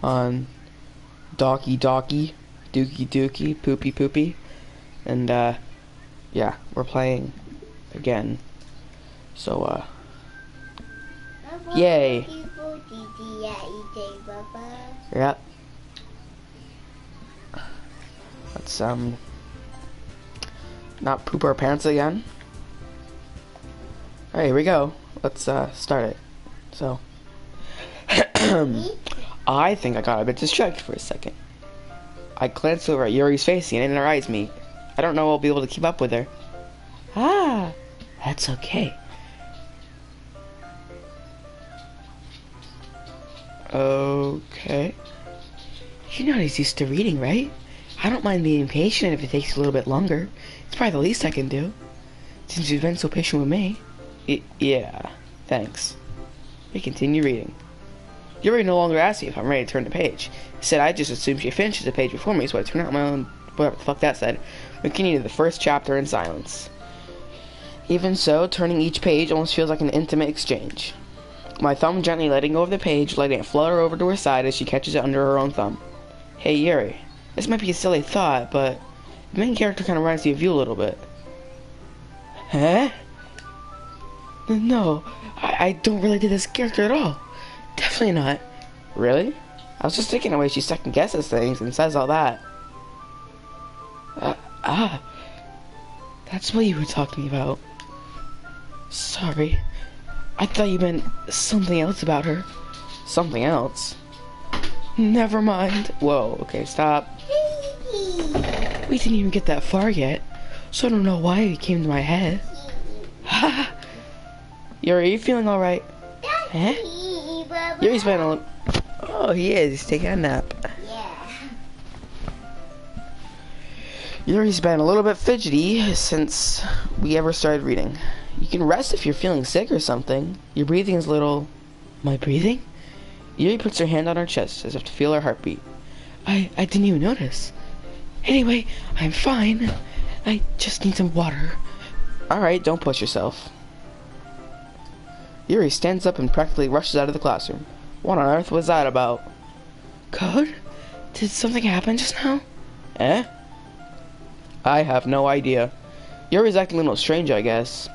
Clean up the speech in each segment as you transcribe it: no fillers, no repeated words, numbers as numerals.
on Docky Docky, Dookie Dookie, Poopy Poopy, and yeah, we're playing again. So yay! Yep. Let's not poop our pants again. Alright, here we go. Let's start it. So I think I got a bit distracted for a second. I glanced over at Yuri's face and it energized me. I don't know I'll be able to keep up with her. Ah, that's okay. Okay. You're not as used to reading, right? I don't mind being patient if it takes a little bit longer. It's probably the least I can do. Since you've been so patient with me. Yeah, thanks. We continue reading. Yuri no longer asked me if I'm ready to turn the page. He said I just assumed she finishes the page before me, so I turned out my own, whatever the fuck that said. We continue to the first chapter in silence. Even so, turning each page almost feels like an intimate exchange. My thumb gently letting go of the page, letting it flutter over to her side as she catches it under her own thumb. Hey Yuri, this might be a silly thought, but the main character kind of reminds me of you a little bit. Huh? No, I don't relate to this character at all. Definitely not. Really? I was just thinking the way she second guesses things and says all that. That's what you were talking about. Sorry. I thought you meant something else about her. Something else? Never mind. Whoa, okay, stop. We didn't even get that far yet, so I don't know why it came to my head. Ha! Yuri, are you feeling alright? Huh? Yuri's been a little... Oh, he is. He's taking a nap. Yeah. Yuri's been a little bit fidgety since we ever started reading. You can rest if you're feeling sick or something. Your breathing is a little... My breathing? Yuri puts her hand on her chest as if to feel her heartbeat. I didn't even notice. Anyway, I'm fine. I just need some water. Alright, don't push yourself. Yuri stands up and practically rushes out of the classroom. What on earth was that about? Code? Did something happen just now? Eh? I have no idea. Yuri's acting a little strange, I guess.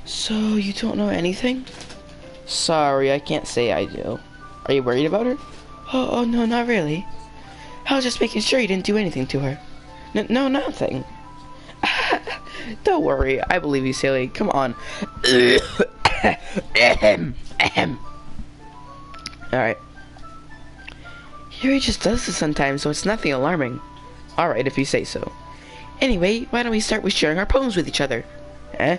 So, you don't know anything? Sorry, I can't say I do. Are you worried about her? Oh no, not really. I was just making sure you didn't do anything to her. No, nothing. Don't worry, I believe you, silly. Come on. Alright. Yuri just does this sometimes, so it's nothing alarming. Alright, if you say so. Anyway, why don't we start with sharing our poems with each other? Eh?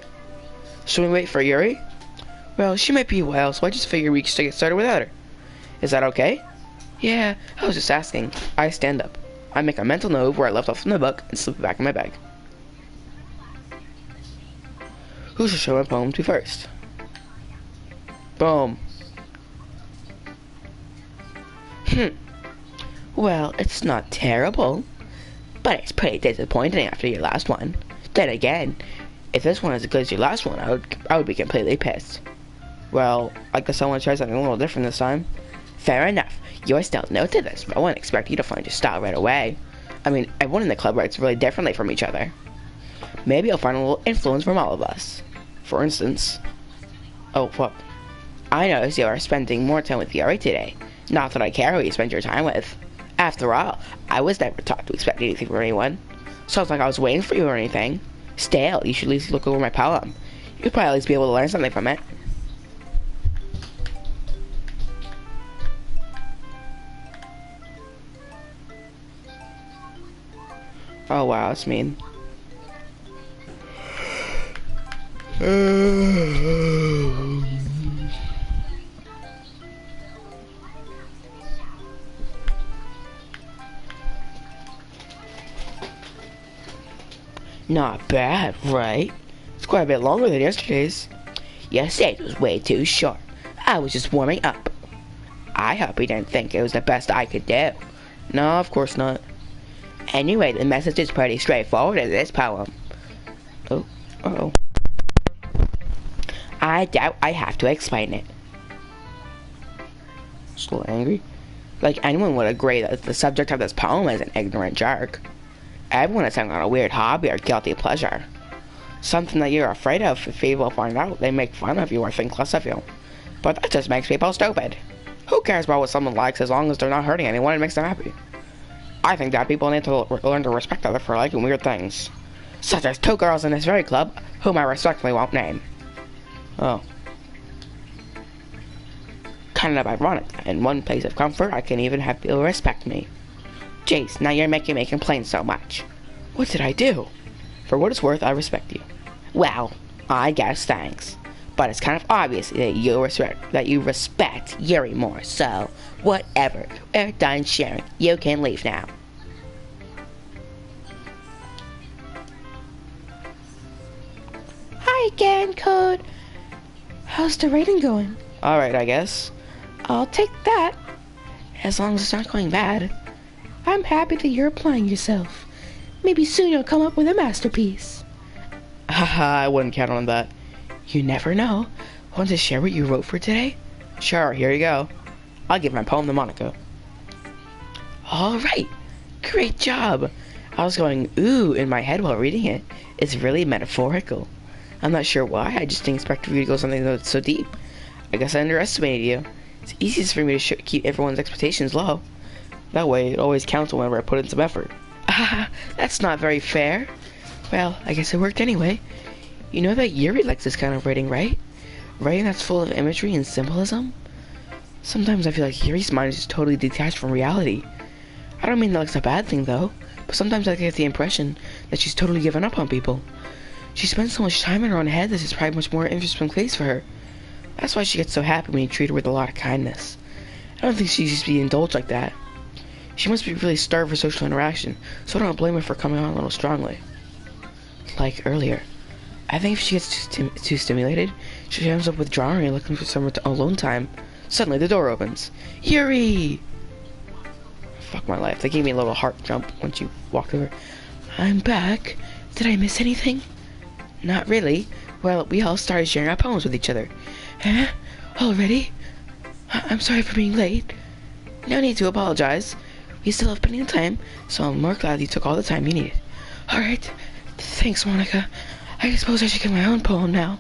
Should we wait for Yuri? Well, she might be a while, so I just figured we could get started without her. Is that okay? Yeah, I was just asking. I stand up. I make a mental note of where I left off in the book and slip it back in my bag. Who should show my poem to first? Boom. Well, it's not terrible, but it's pretty disappointing after your last one. Then again, if this one is as good as your last one, I would be completely pissed. Well, I guess I want to try something a little different this time. Fair enough. You're still new to this, but I wouldn't expect you to find your style right away. I mean, everyone in the club writes really differently from each other. Maybe you'll find a little influence from all of us. For instance... Oh, fuck. I noticed you are spending more time with Yuri today. Not that I care who you spend your time with. After all, I was never taught to expect anything from anyone. Sounds like I was waiting for you or anything. Still, you should at least look over my poem. You'll probably at least be able to learn something from it. Oh wow, that's mean. Not bad, right? It's quite a bit longer than yesterday's. Yesterday's was way too short. I was just warming up. I hope you didn't think it was the best I could do. No, of course not. Anyway, the message is pretty straightforward in this poem. Oh, uh-oh. I doubt I have to explain it. Still angry? Like, anyone would agree that the subject of this poem is an ignorant jerk. Everyone is having a weird hobby or guilty pleasure. Something that you're afraid of if people find out, they make fun of you or think less of you. But that just makes people stupid. Who cares about what someone likes as long as they're not hurting anyone and makes them happy? I think that people need to learn to respect others for liking weird things. Such as 2 girls in this very club, whom I respectfully won't name. Oh. Kind of ironic. In one place of comfort, I can even have people respect me. Jeez, now you're making me complain so much. What did I do? For what it's worth, I respect you. Well, I guess thanks. But it's kind of obvious that you respect Yuri more, so whatever. We're done sharing. You can leave now. Hi again, Code. How's the rating going? Alright, I guess. I'll take that. As long as it's not going bad. I'm happy that you're applying yourself. Maybe soon you'll come up with a masterpiece. Haha, I wouldn't count on that. You never know. Want to share what you wrote for today? Sure, here you go. I'll give my poem to Monica. Alright, great job. I was going ooh in my head while reading it. It's really metaphorical. I'm not sure why, I just didn't expect you to go something that's so deep. I guess I underestimated you. It's easiest for me to keep everyone's expectations low. That way, it always counts whenever I put in some effort. Ah, that's not very fair. Well, I guess it worked anyway. You know that Yuri likes this kind of writing, right? Writing that's full of imagery and symbolism? Sometimes I feel like Yuri's mind is just totally detached from reality. I don't mean that it's a bad thing, though, but sometimes I get the impression that she's totally given up on people. She spends so much time in her own head that it's probably much more interesting place for her. That's why she gets so happy when you treat her with a lot of kindness. I don't think she used to be indulged like that. She must be really starved for social interaction, so I don't blame her for coming on a little strongly. Like earlier. I think if she gets too stimulated, she ends up withdrawing and looking for some alone time. Suddenly the door opens. Yuri! Fuck my life. They gave me a little heart jump once you walked over. I'm back. Did I miss anything? Not really. Well, we all started sharing our poems with each other. Huh? Already? I'm sorry for being late. No need to apologize. We still have plenty of time, so I'm more glad you took all the time you needed. Alright. Thanks, Monica. I suppose I should get my own poem now.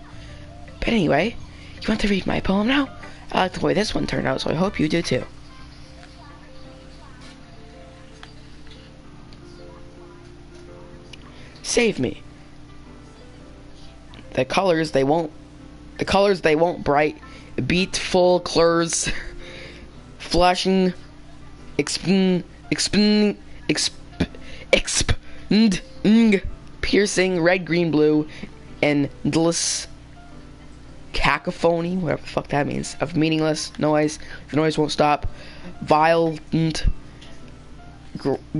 But anyway, you want to read my poem now? I like the way this one turned out, so I hope you do too. Save me. The colors they won't bright, beat full colors, flashing, piercing, red, green, blue, and endless cacophony, whatever the fuck that means, of meaningless noise. The noise won't stop. Violent,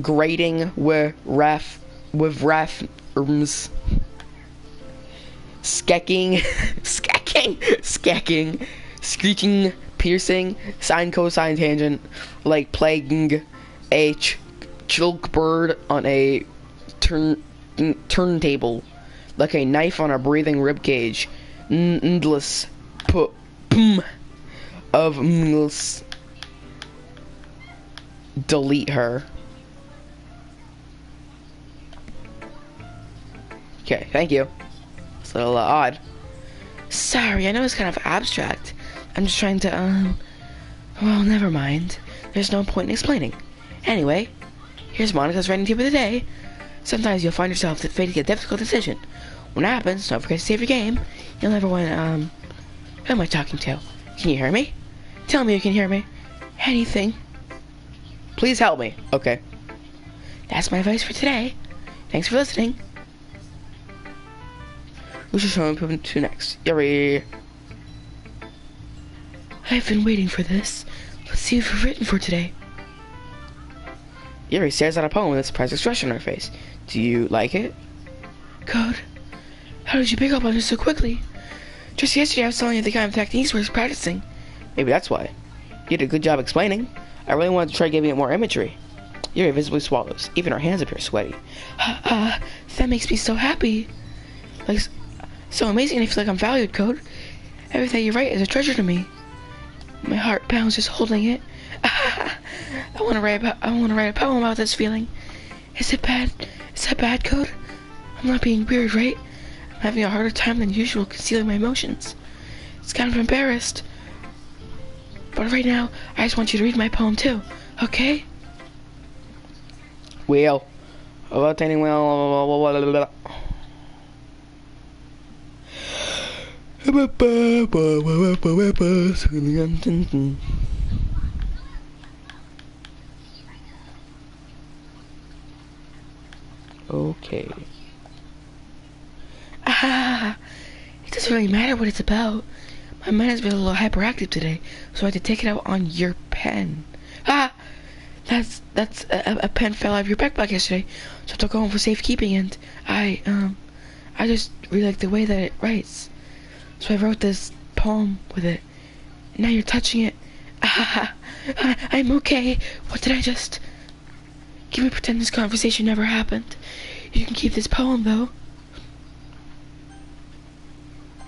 grating with rephs. Skecking, screeching, piercing, sine, cosine, tangent, like plaguing a chilk bird on a turntable, like a knife on a breathing rib cage. Endless of endless. Delete her. Okay, thank you. It's a little odd. Sorry, I know it's kind of abstract. I'm just trying to, well, never mind. There's no point in explaining. Anyway, here's Monica's writing tip of the day. Sometimes you'll find yourself facing a difficult decision. When that happens, don't forget to save your game. You'll never want to, who am I talking to? Can you hear me? Tell me you can hear me. Anything. Please help me. Okay. That's my advice for today. Thanks for listening. Who should show me to next? Yuri. I've been waiting for this. Let's see what you've written for today. Yuri stares at a poem with a surprised expression on her face. Do you like it? Code, how did you pick up on this so quickly? Just yesterday I was telling you the kind of techniques we're practicing. Maybe that's why. You did a good job explaining. I really wanted to try giving it more imagery. Yuri visibly swallows. Even her hands appear sweaty. That makes me so happy. Like, so amazing, I feel like I'm valued, Code. Everything you write is a treasure to me. My heart pounds just holding it. I want to write a poem about this feeling. Is it bad? Is that bad, Code? I'm not being weird, right? I'm having a harder time than usual concealing my emotions. It's kind of embarrassed. But right now, I just want you to read my poem too, okay? Wheel. Rotating wheel. Okay. Ah, it doesn't really matter what it's about. My mind has been a little hyperactive today, so I had to take it out on your pen. Ah, that's a pen fell out of your backpack yesterday, so I took it home for safekeeping, and I just really like the way that it writes, so I wrote this poem with it. Now you're touching it. Ah, I'm okay. What did I just? Can we pretend this conversation never happened? You can keep this poem, though.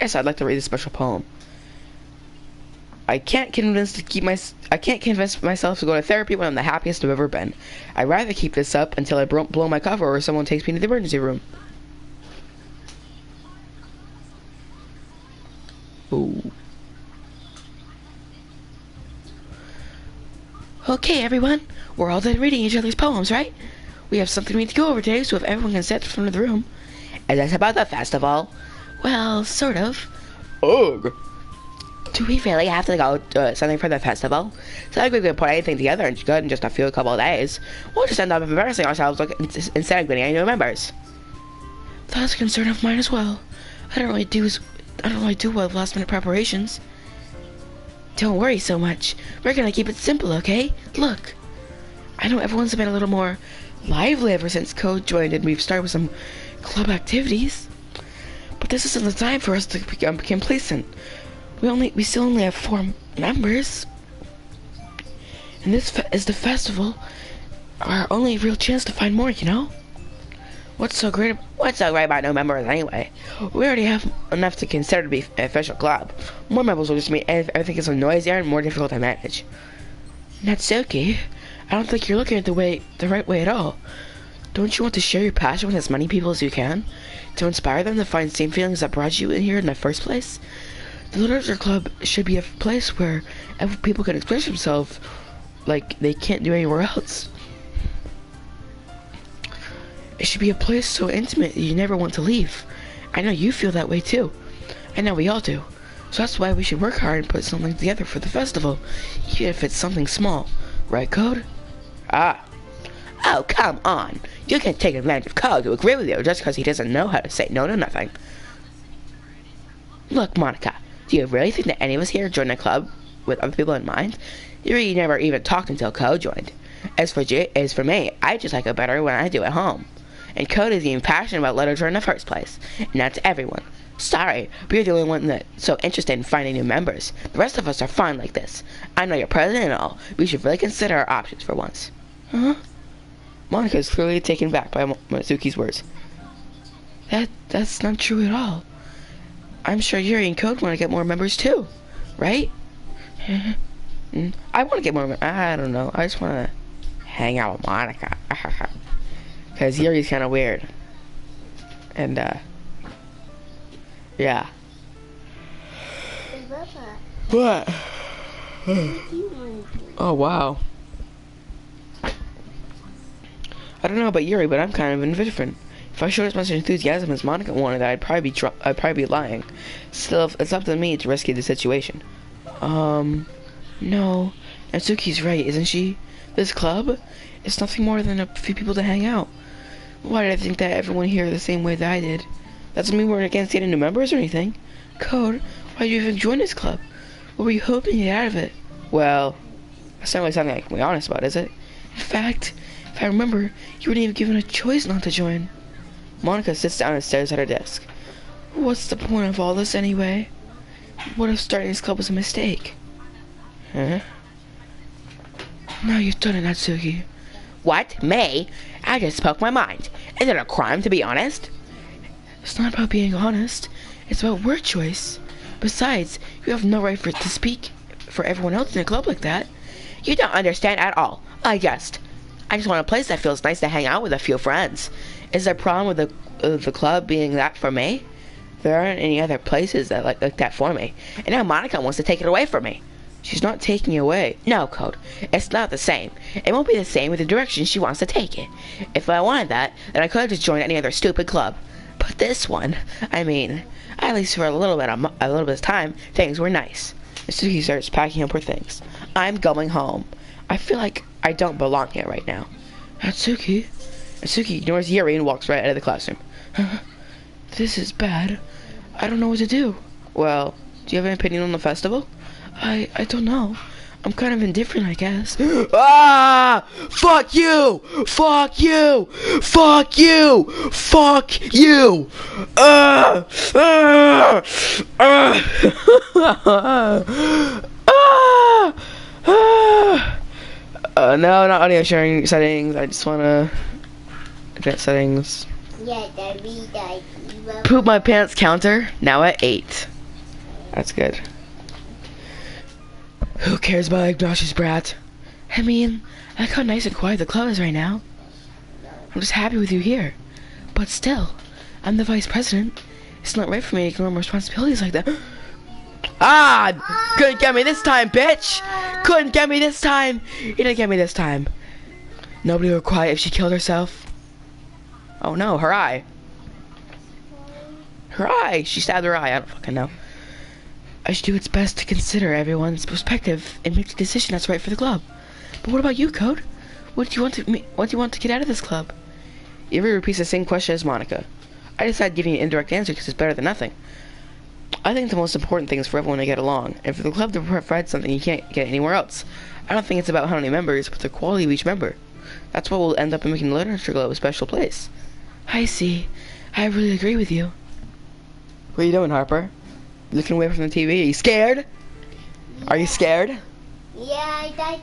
Yes, I'd like to read a special poem. I can't convince myself to go to therapy when I'm the happiest I've ever been. I'd rather keep this up until I blow my cover or someone takes me to the emergency room. Ooh. Okay, everyone. We're all done reading each other's poems, right? We have something we need to go over today, so if everyone can sit in front of the room. Is this about the festival? Well, sort of. Ugh. Do we really have to go do something for the festival? So like we could put anything together and good in just a couple of days. We'll just end up embarrassing ourselves instead of getting any new members. That's a concern of mine as well. I don't really do well with last minute preparations. Don't worry so much. We're gonna keep it simple, okay? Look. I know everyone's been a little more lively ever since Code joined and we've started with some club activities. But this isn't the time for us to become complacent. We still only have 4 members. And this is the festival. Our only real chance to find more, you know? What's so great about no members anyway? We already have enough to consider to be an official club. More members will just mean everything is noisier and more difficult to manage. Natsuki, I don't think you're looking at the right way at all. Don't you want to share your passion with as many people as you can? To inspire them to find the same feelings that brought you in here in the first place? The Literature Club should be a place where people can express themselves like they can't do anywhere else. It should be a place so intimate that you never want to leave. I know you feel that way too. I know we all do. So that's why we should work hard and put something together for the festival, even if it's something small. Right, Code? Ah. Oh, come on. You can take advantage of Code to agree with you just because he doesn't know how to say no to nothing. Look, Monica, do you really think that any of us here joined a club with other people in mind? You really never even talked until Code joined. As for me, I just like it better when I do at home. And Code is even passionate about literature in the first place. And that's everyone. Sorry, but you're the only one that's so interested in finding new members. The rest of us are fine like this. I know you're president and all. We should really consider our options for once. Huh? Monica is clearly taken back by Mitsuki's words. That's not true at all. I'm sure Yuri and Code want to get more members too, right? I want to get more members. I don't know. I just want to hang out with Monica. Because Yuri's kind of weird. And, yeah. What? Oh, wow. I don't know about Yuri, but I'm kind of indifferent. If I showed as much enthusiasm as Monica wanted, I'd probably be lying. Still, it's up to me to rescue the situation. No. Natsuki's right, isn't she? This club? It's nothing more than a few people to hang out. Why did I think that everyone here the same way that I did? That doesn't mean we're against getting new members or anything. Code, why did you even join this club? What were you hoping to get out of it? Well, that's not really something I can be honest about, is it? In fact, if I remember, you weren't even given a choice not to join. Monica sits down and stares at her desk. What's the point of all this anyway? What if starting this club was a mistake? Huh? Now you've done it, Natsuki. What? Me? I just spoke my mind. Is it a crime to be honest? It's not about being honest. It's about word choice. Besides, you have no right to speak for everyone else in a club like that. You don't understand at all. I just want a place that feels nice to hang out with a few friends. Is there a problem with the club being that for me? There aren't any other places that like that for me. And now Monica wants to take it away from me. She's not taking it away. No, Code. It's not the same. It won't be the same with the direction she wants to take it. If I wanted that, then I could have just joined any other stupid club. But this one, I mean, at least for a little bit of time, things were nice. Suki starts packing up her things. I'm going home. I feel like I don't belong here right now. Natsuki. Natsuki ignores Yuri and walks right out of the classroom. This is bad. I don't know what to do. Well, do you have an opinion on the festival? I don't know. I'm kind of indifferent, I guess. Ah! Fuck you! Fuck you! Fuck you! Fuck you! No, not audio sharing settings. I just wanna advanced settings. Poop my pants counter now at 8. That's good. Who cares about obnoxious brat? I mean, I like how nice and quiet the club is right now. I'm just happy with you here. But still, I'm the vice president. It's not right for me to ignore my responsibilities like that. Ah! Couldn't get me this time, bitch! Couldn't get me this time! You didn't get me this time. Nobody would quiet if she killed herself. Oh no, her eye. Her eye! She stabbed her eye. I don't fucking know. I should do its best to consider everyone's perspective and make the decision that's right for the club. But what about you, Code? What do you want to get out of this club? Yuri repeats the same question as Monica. I decided giving an indirect answer because it's better than nothing. I think the most important thing is for everyone to get along, and for the club to provide something you can't get anywhere else. I don't think it's about how many members, but the quality of each member. That's what will end up in making the Literature Club a special place. I see. I really agree with you. What are you doing, Harper? Looking away from the TV. Are you scared? Are you scared? Yeah,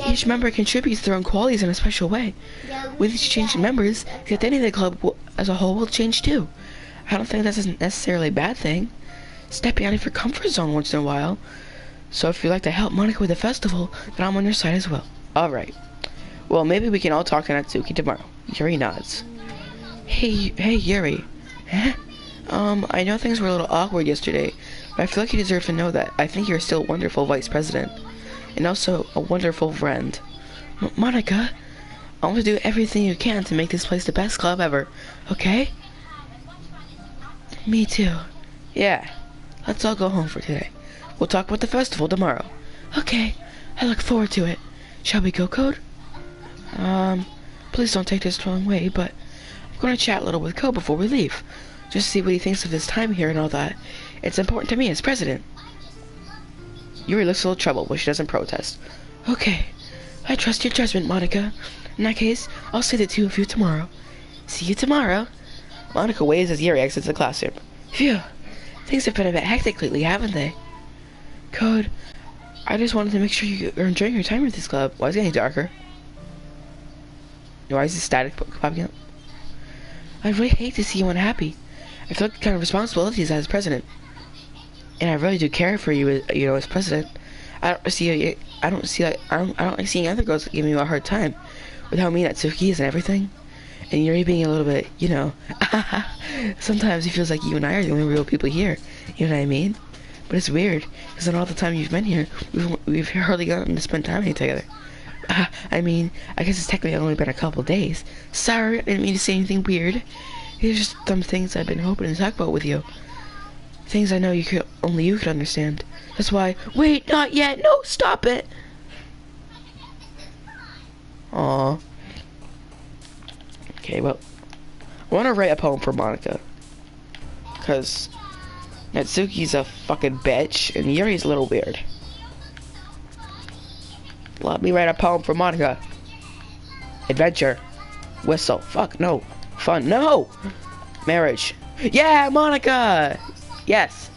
Each member contributes their own qualities in a special way. With each change in members, the identity of the club as a whole will change too. I don't think that's necessarily a bad thing. Stepping out of your comfort zone once in a while. So if you'd like to help Monica with the festival, then I'm on your side as well. Alright. Well, maybe we can all talk to Natsuki tomorrow. Yuri nods. Hey Yuri. Huh? I know things were a little awkward yesterday, but I feel like you deserve to know that I think you're still a wonderful vice president, and also a wonderful friend. Monica, I want to do everything you can to make this place the best club ever, okay? Me too. Yeah, let's all go home for today. We'll talk about the festival tomorrow. Okay, I look forward to it. Shall we go, Code? Please don't take this the wrong way, but I'm going to chat a little with Code before we leave. Just see what he thinks of his time here and all that. It's important to me as president. Yuri looks a little troubled, but she doesn't protest. Okay. I trust your judgment, Monica. In that case, I'll say the two of you tomorrow. See you tomorrow. Monica waves as Yuri exits the classroom. Phew. Things have been a bit hectic lately, haven't they? Code, I just wanted to make sure you're enjoying your time with this club. Why is it getting darker? Why is the static popping up? I really hate to see you unhappy. I feel like the kind of responsibilities as president, and I really do care for you, as president. I don't like seeing other girls giving you a hard time with how mean Natsuki is and everything, and Yuri being a little bit, sometimes it feels like you and I are the only real people here. You know what I mean? But it's weird because in all the time you've been here, we've hardly gotten to spend time together. I mean, I guess it's technically only been a couple days. Sorry, I didn't mean to say anything weird. These are just some things I've been hoping to talk about with you. Things I know only you could understand. That's why. Wait, not yet. No, stop it. Aww. Okay, well, I want to write a poem for Monica, cause Natsuki's a fucking bitch and Yuri's a little weird. Let me write a poem for Monica. Adventure. Whistle. Fuck, no. Fun. No! Marriage. Yeah, Monica! Yes.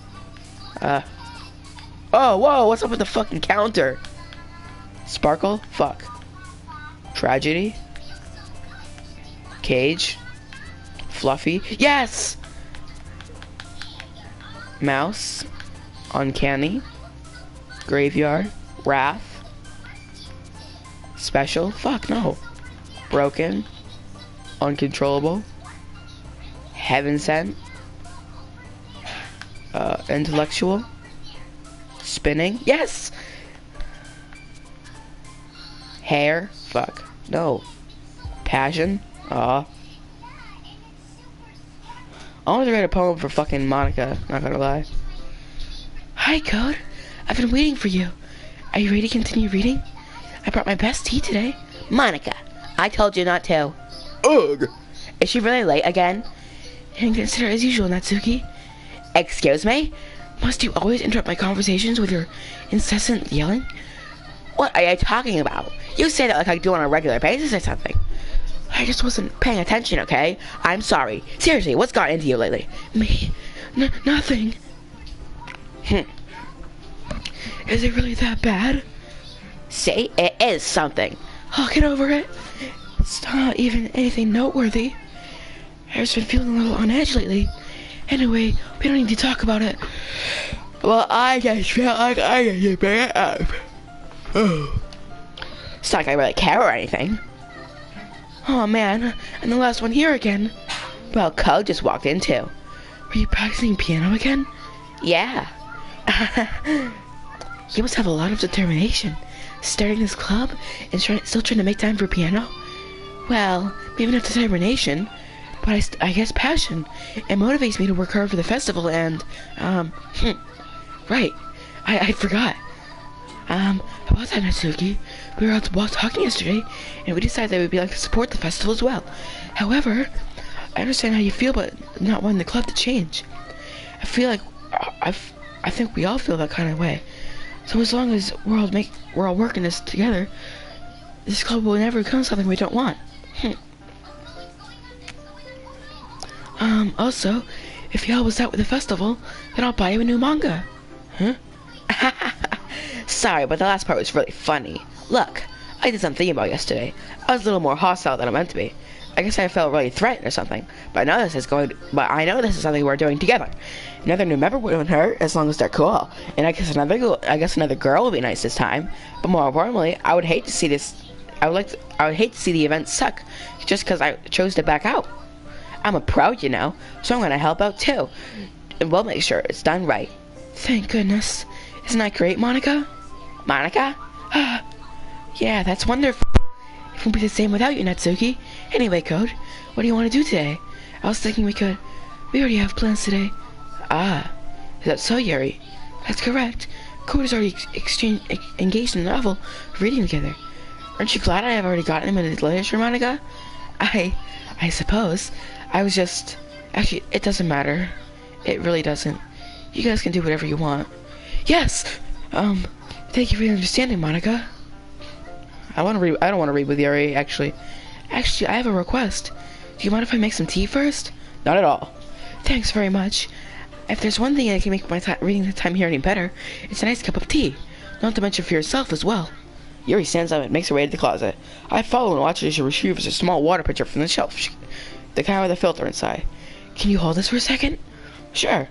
Oh, whoa, what's up with the fucking counter? Sparkle? Fuck. Tragedy. Cage. Fluffy. Yes! Mouse. Uncanny. Graveyard. Wrath. Special? Fuck no. Broken. Uncontrollable. Heaven sent. Intellectual. Spinning. Yes! Hair. Fuck. No. Passion. Aw. I want to write a poem for fucking Monica, not gonna lie. Hi, Code. I've been waiting for you. Are you ready to continue reading? I brought my best tea today. Monica, I told you not to. Ugh! Is she really late again? And consider as usual, Natsuki. Excuse me? Must you always interrupt my conversations with your incessant yelling? What are you talking about? You say that like I do on a regular basis or something. I just wasn't paying attention, okay? I'm sorry. Seriously, what's gotten into you lately? Me? Nothing. Is it really that bad? See, it is something. I'll get over it. It's not even anything noteworthy. I've just been feeling a little on edge lately. Anyway, we don't need to talk about it. Well, I just felt like I need to bring it up. Oh. It's not like I really care or anything. Oh man, and the last one here again. Well, Code just walked in too. Were you practicing piano again? Yeah. You must have a lot of determination. Starting this club and still trying to make time for piano? Well, maybe not determination, but I guess passion. It motivates me to work hard for the festival and, right. I forgot. About that, Natsuki, we were out talking yesterday, and we decided that we'd like to support the festival as well. However, I understand how you feel about not wanting the club to change. I feel like, I think we all feel that kind of way. So as long as we're all working this together, this club will never become something we don't want. Also, if y'all was out with the festival, then I'll buy you a new manga. Huh? Sorry, but the last part was really funny. Look, I did some thinking about yesterday. I was a little more hostile than I meant to be. I guess I felt really threatened or something. But I know this is something we're doing together. Another new member wouldn't hurt as long as they're cool. And I guess another girl would be nice this time. But more importantly, I would hate to see the event suck just because I chose to back out. I'm a pro, you know, so I'm gonna help out too. And we'll make sure it's done right. Thank goodness. Isn't that great, Monica? Monica? Yeah, that's wonderful. It won't be the same without you, Natsuki. Anyway, Code, what do you want to do today? I was thinking we already have plans today. Ah, is that so, Yuri? That's correct. Code is already engaged in a novel, reading together. Aren't you glad I have already gotten him into literature, Monica? I suppose. I was just... Actually, it doesn't matter. It really doesn't. You guys can do whatever you want. Yes! Thank you for your understanding, Monica. I don't want to read with Yuri, actually. Actually, I have a request. Do you mind if I make some tea first? Not at all. Thanks very much. If there's one thing that can make my reading time here any better, it's a nice cup of tea. Not to mention for yourself as well. Yuri stands up and makes her way to the closet. I follow and watch as she retrieves a small water pitcher from the shelf. The kind with a filter inside. Can you hold this for a second? Sure.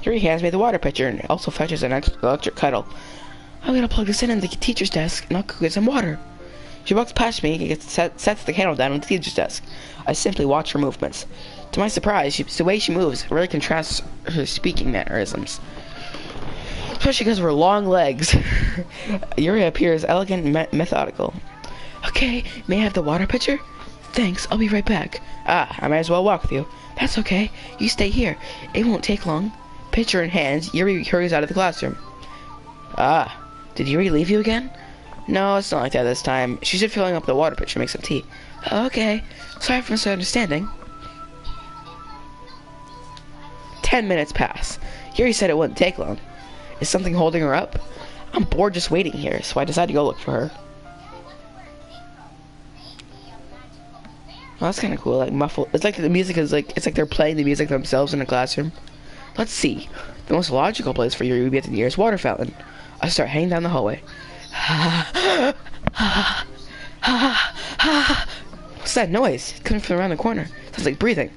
Yuri hands me the water pitcher and also fetches an electric kettle. I'm gonna plug this in the teacher's desk and I'll cook it some water. She walks past me and sets the candle down on the teacher's desk. I simply watch her movements. To my surprise, the way she moves really contrasts her speaking mannerisms. Especially because of her long legs. Yuri appears elegant and methodical. Okay, may I have the water pitcher? Thanks, I'll be right back. I might as well walk with you. That's okay, you stay here. It won't take long. Pitcher in hand, Yuri hurries out of the classroom. Did Yuri leave you again? No, it's not like that this time. She's just filling up the water pitcher to make some tea. Okay, sorry for misunderstanding. 10 minutes pass. Yuri said it wouldn't take long. Is something holding her up? I'm bored just waiting here, so I decide to go look for her. Well, that's kind of cool, like muffled. It's like the music is like, it's like they're playing the music themselves in a classroom. Let's see. The most logical place for Yuri would be at the nearest water fountain. I start heading down the hallway. What's that noise? It's coming from around the corner. Sounds like breathing.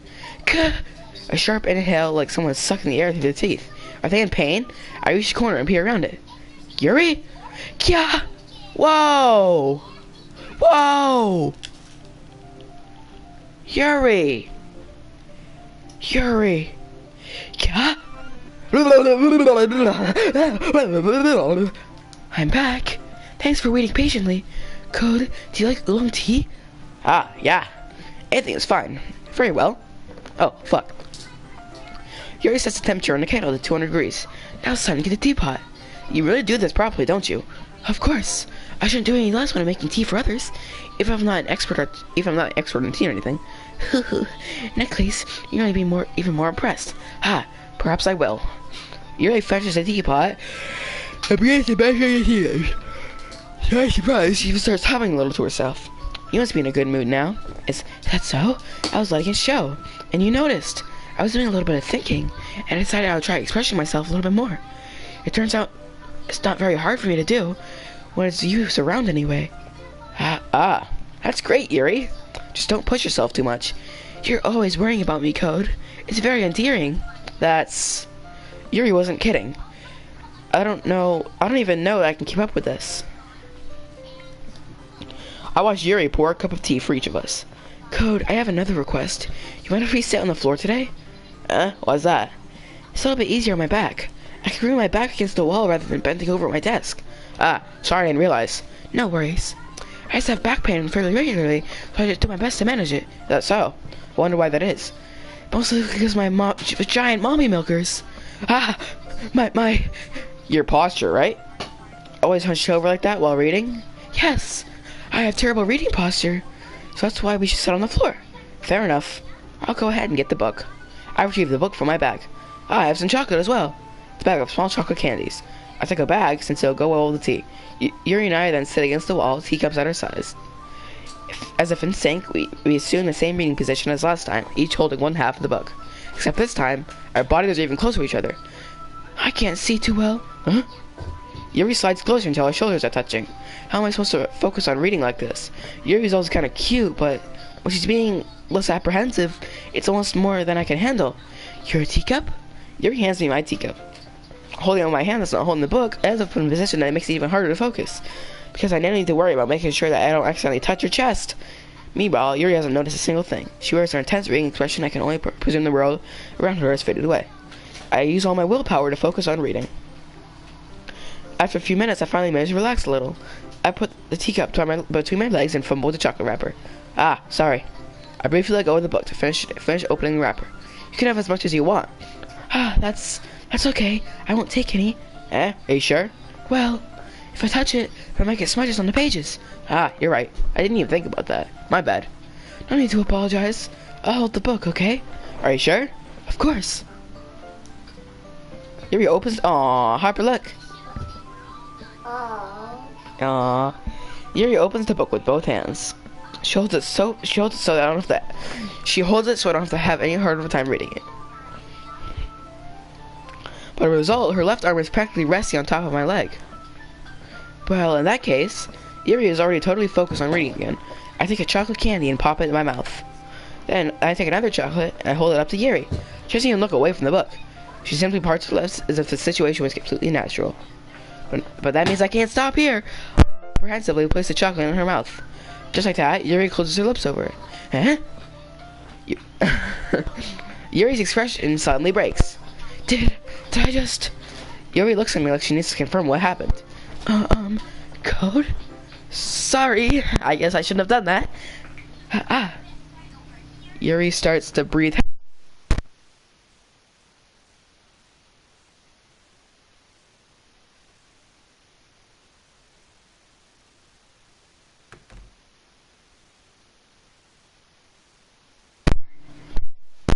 A sharp inhale like someone sucking the air through their teeth. Are they in pain? I reach the corner and peer around it. Yuri? Kya! Whoa! Whoa! Yuri! Yuri! Yeah? I'm back. Thanks for waiting patiently. Code, do you like oolong tea? Ah, yeah. Anything is fine. Very well. Oh, fuck. Yuri sets the temperature on the kettle to 200 degrees. Now it's time to get the teapot. You really do this properly, don't you? Of course. I shouldn't do any less when I'm making tea for others. If I'm not an expert in tea or anything. Next case, you're going to be even more impressed. Ah, perhaps I will. Yuri fetches the teapot and begins to measure the tea. To my surprise, she even starts humming a little to herself. You must be in a good mood now. Is that so? I was letting it show, and you noticed. I was doing a little bit of thinking, and I decided I would try expressing myself a little bit more. It turns out it's not very hard for me to do when it's you around anyway. That's great, Yuri. Just don't push yourself too much. You're always worrying about me, Code. It's very endearing. Yuri wasn't kidding. I don't even know that I can keep up with this. I watched Yuri pour a cup of tea for each of us. Code, I have another request. You mind if we sit on the floor today? Why's that? It's a little bit easier on my back. I can lean my back against the wall rather than bending over at my desk. Sorry, I didn't realize. No worries. I just have back pain fairly regularly, so I just do my best to manage it. That's so. I wonder why that is. Mostly because my mom, she was giant mommy milkers. Your posture, right? Always hunched over like that while reading? Yes. I have terrible reading posture, so that's why we should sit on the floor. Fair enough. I'll go ahead and get the book. I retrieved the book from my bag. I have some chocolate as well. It's a bag of small chocolate candies. I took a bag since it'll go well with the tea. Yuri and I then sit against the wall, teacups at our sides. As if in sync, we assume the same reading position as last time, each holding one half of the book. Except this time, our bodies are even closer to each other. I can't see too well. Huh? Yuri slides closer until our shoulders are touching. How am I supposed to focus on reading like this? Yuri's always kind of cute, but when she's being less apprehensive, it's almost more than I can handle. Your teacup? Yuri hands me my teacup. Holding on my hand that's not holding the book, I end up in a position that makes it even harder to focus. Because I now need to worry about making sure that I don't accidentally touch her chest. Meanwhile, Yuri hasn't noticed a single thing. She wears her intense reading expression. I can only presume the world around her has faded away. I use all my willpower to focus on reading. After a few minutes, I finally managed to relax a little. I put the teacup between my legs and fumbled the chocolate wrapper. Sorry. I briefly let go of the book to finish opening the wrapper. You can have as much as you want. That's okay. I won't take any. Are you sure? Well, if I touch it, I might get smudges on the pages. You're right. I didn't even think about that. My bad. No need to apologize. I'll hold the book, okay? Are you sure? Of course. Yuri opens. Aww, Harper, look. Aww. Yuri opens the book with both hands. She holds it so that I don't have to. She holds it so I don't have to have any hard of a time reading it. But as a result, her left arm is practically resting on top of my leg. Well, in that case, Yuri is already totally focused on reading again. I take a chocolate candy and pop it in my mouth. Then I take another chocolate and I hold it up to Yuri. She doesn't even look away from the book. She simply parts her lips as if the situation was completely natural. But that means I can't stop here. Apprehensively place the chocolate in her mouth. Just like that, Yuri closes her lips over it. Yuri's expression suddenly breaks. Did I just... Yuri looks at me like she needs to confirm what happened. Code? Sorry. I guess I shouldn't have done that. Yuri starts to breathe.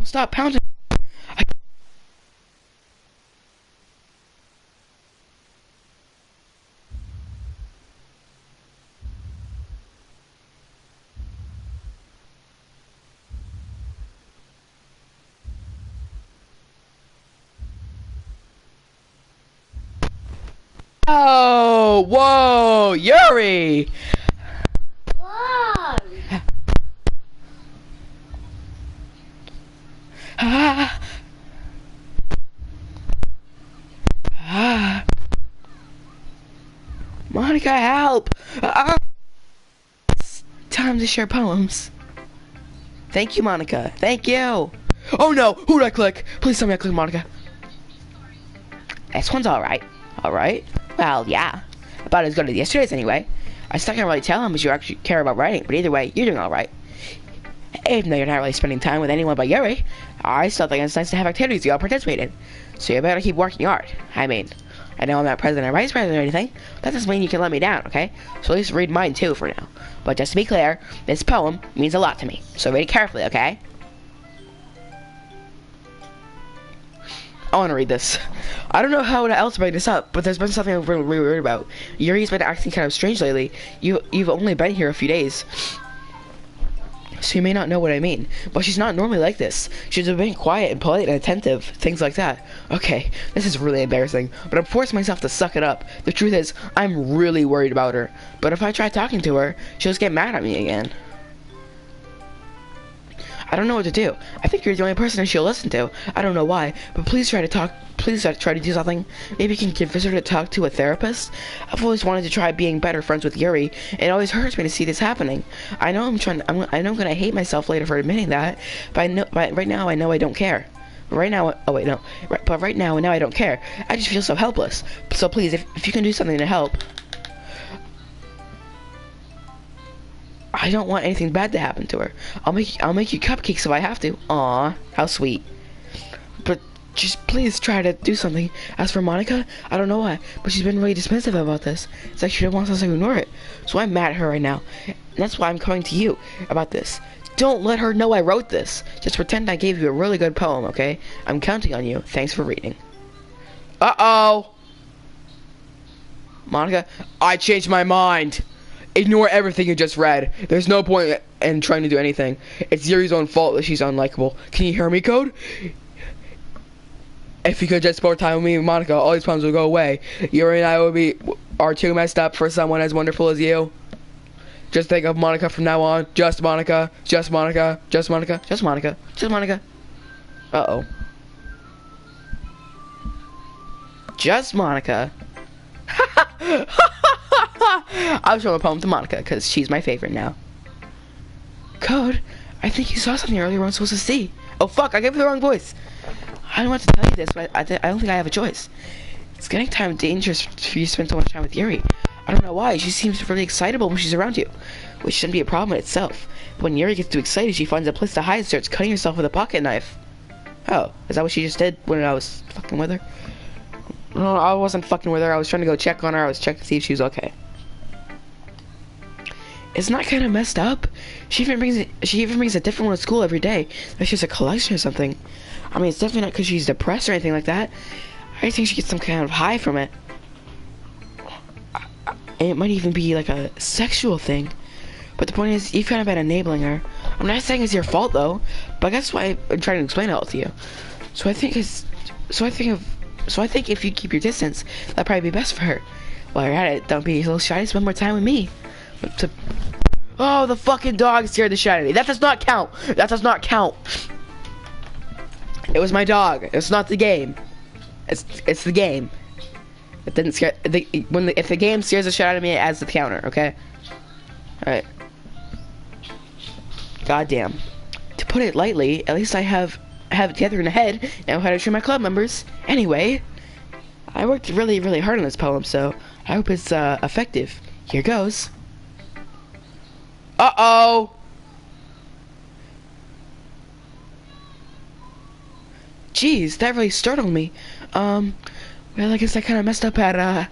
Stop pounding. Oh, whoa, Yuri! Whoa! Monica, help! time to share poems. Thank you, Monica. Thank you. Oh no, who did I click? Please tell me I clicked Monica. This one's alright. Alright? Well, yeah. About as good as yesterday's anyway. I still can't really tell how much you actually care about writing, but either way, you're doing alright. Even though you're not really spending time with anyone but Yuri, I still think it's nice to have activities you all participate in. So you better keep working hard. I mean, I know I'm not president or vice president or anything, but that doesn't mean you can let me down, okay? So at least read mine too for now. But just to be clear, this poem means a lot to me, so read it carefully, okay? I want to read this. I don't know how else to bring this up, but there's been something I'm really worried about. Yuri's been acting kind of strange lately. You've only been here a few days, so you may not know what I mean. But she's not normally like this. She's been quiet and polite and attentive, things like that. Okay, this is really embarrassing, but I'm forcing myself to suck it up. The truth is, I'm really worried about her. But if I try talking to her, she'll just get mad at me again. I don't know what to do. I think you're the only person she'll listen to. I don't know why, but please try to talk. Please try to do something. Maybe you can convince her to talk to a therapist. I've always wanted to try being better friends with Yuri, and it always hurts me to see this happening. I know I know I'm gonna hate myself later for admitting that, but right now I know I don't care. Right now, oh wait, no. But right now I don't care. I just feel so helpless. So please, if you can do something to help. I don't want anything bad to happen to her. I'll make you cupcakes if I have to. Aw, how sweet. But just please try to do something. As for Monica, I don't know why, but she's been really dismissive about this. It's like she wants us to ignore it. So I'm mad at her right now. And that's why I'm coming to you about this. Don't let her know I wrote this. Just pretend I gave you a really good poem, okay? I'm counting on you. Thanks for reading. Uh-oh! Monica, I changed my mind. Ignore everything you just read. There's no point in trying to do anything. It's Yuri's own fault that she's unlikable. Can you hear me, Code? If you could just spend time with me and Monica, all these problems will go away. Yuri and I are too messed up for someone as wonderful as you. Just think of Monica from now on. Just Monica. Just Monica. Just Monica. Just Monica. Just Monica. Uh-oh. Just Monica. I'll show a poem to Monica because she's my favorite now. Code, I think you saw something earlier you weren't supposed to see. Oh fuck, I gave you the wrong voice. I don't want to tell you this, but I don't think I have a choice. It's getting kind of dangerous for you to spend so much time with Yuri. I don't know why, she seems really excitable when she's around you, which shouldn't be a problem in itself. But when Yuri gets too excited, she finds a place to hide and starts cutting herself with a pocket knife. Oh, is that what she just did when I was fucking with her? No, I wasn't fucking with her. I was trying to go check on her. I was checking to see if she was okay. Isn't that kind of messed up? She even brings a different one to school every day. Like she's a collection or something. I mean, it's definitely not because she's depressed or anything like that. I think she gets some kind of high from it. And it might even be like a sexual thing. But the point is, you've kind of been enabling her. I'm not saying it's your fault though, but that's why I'm trying to explain it all to you. So I think if you keep your distance, that'd probably be best for her. While you're at it, don't be a little shy. Spend more time with me. Oh, the fucking dog scared the shit out of me. That does not count. That does not count. It was my dog. It's not the game. It's the game. It didn't scare. If the game scares the shit out of me, it adds the counter. Okay. All right. Goddamn. To put it lightly, at least I have it together in the head now how to train my club members. Anyway, I worked really, really hard on this poem, so I hope it's effective. Here goes. Uh-oh! Jeez, that really startled me. Well, I guess I kind of messed up at,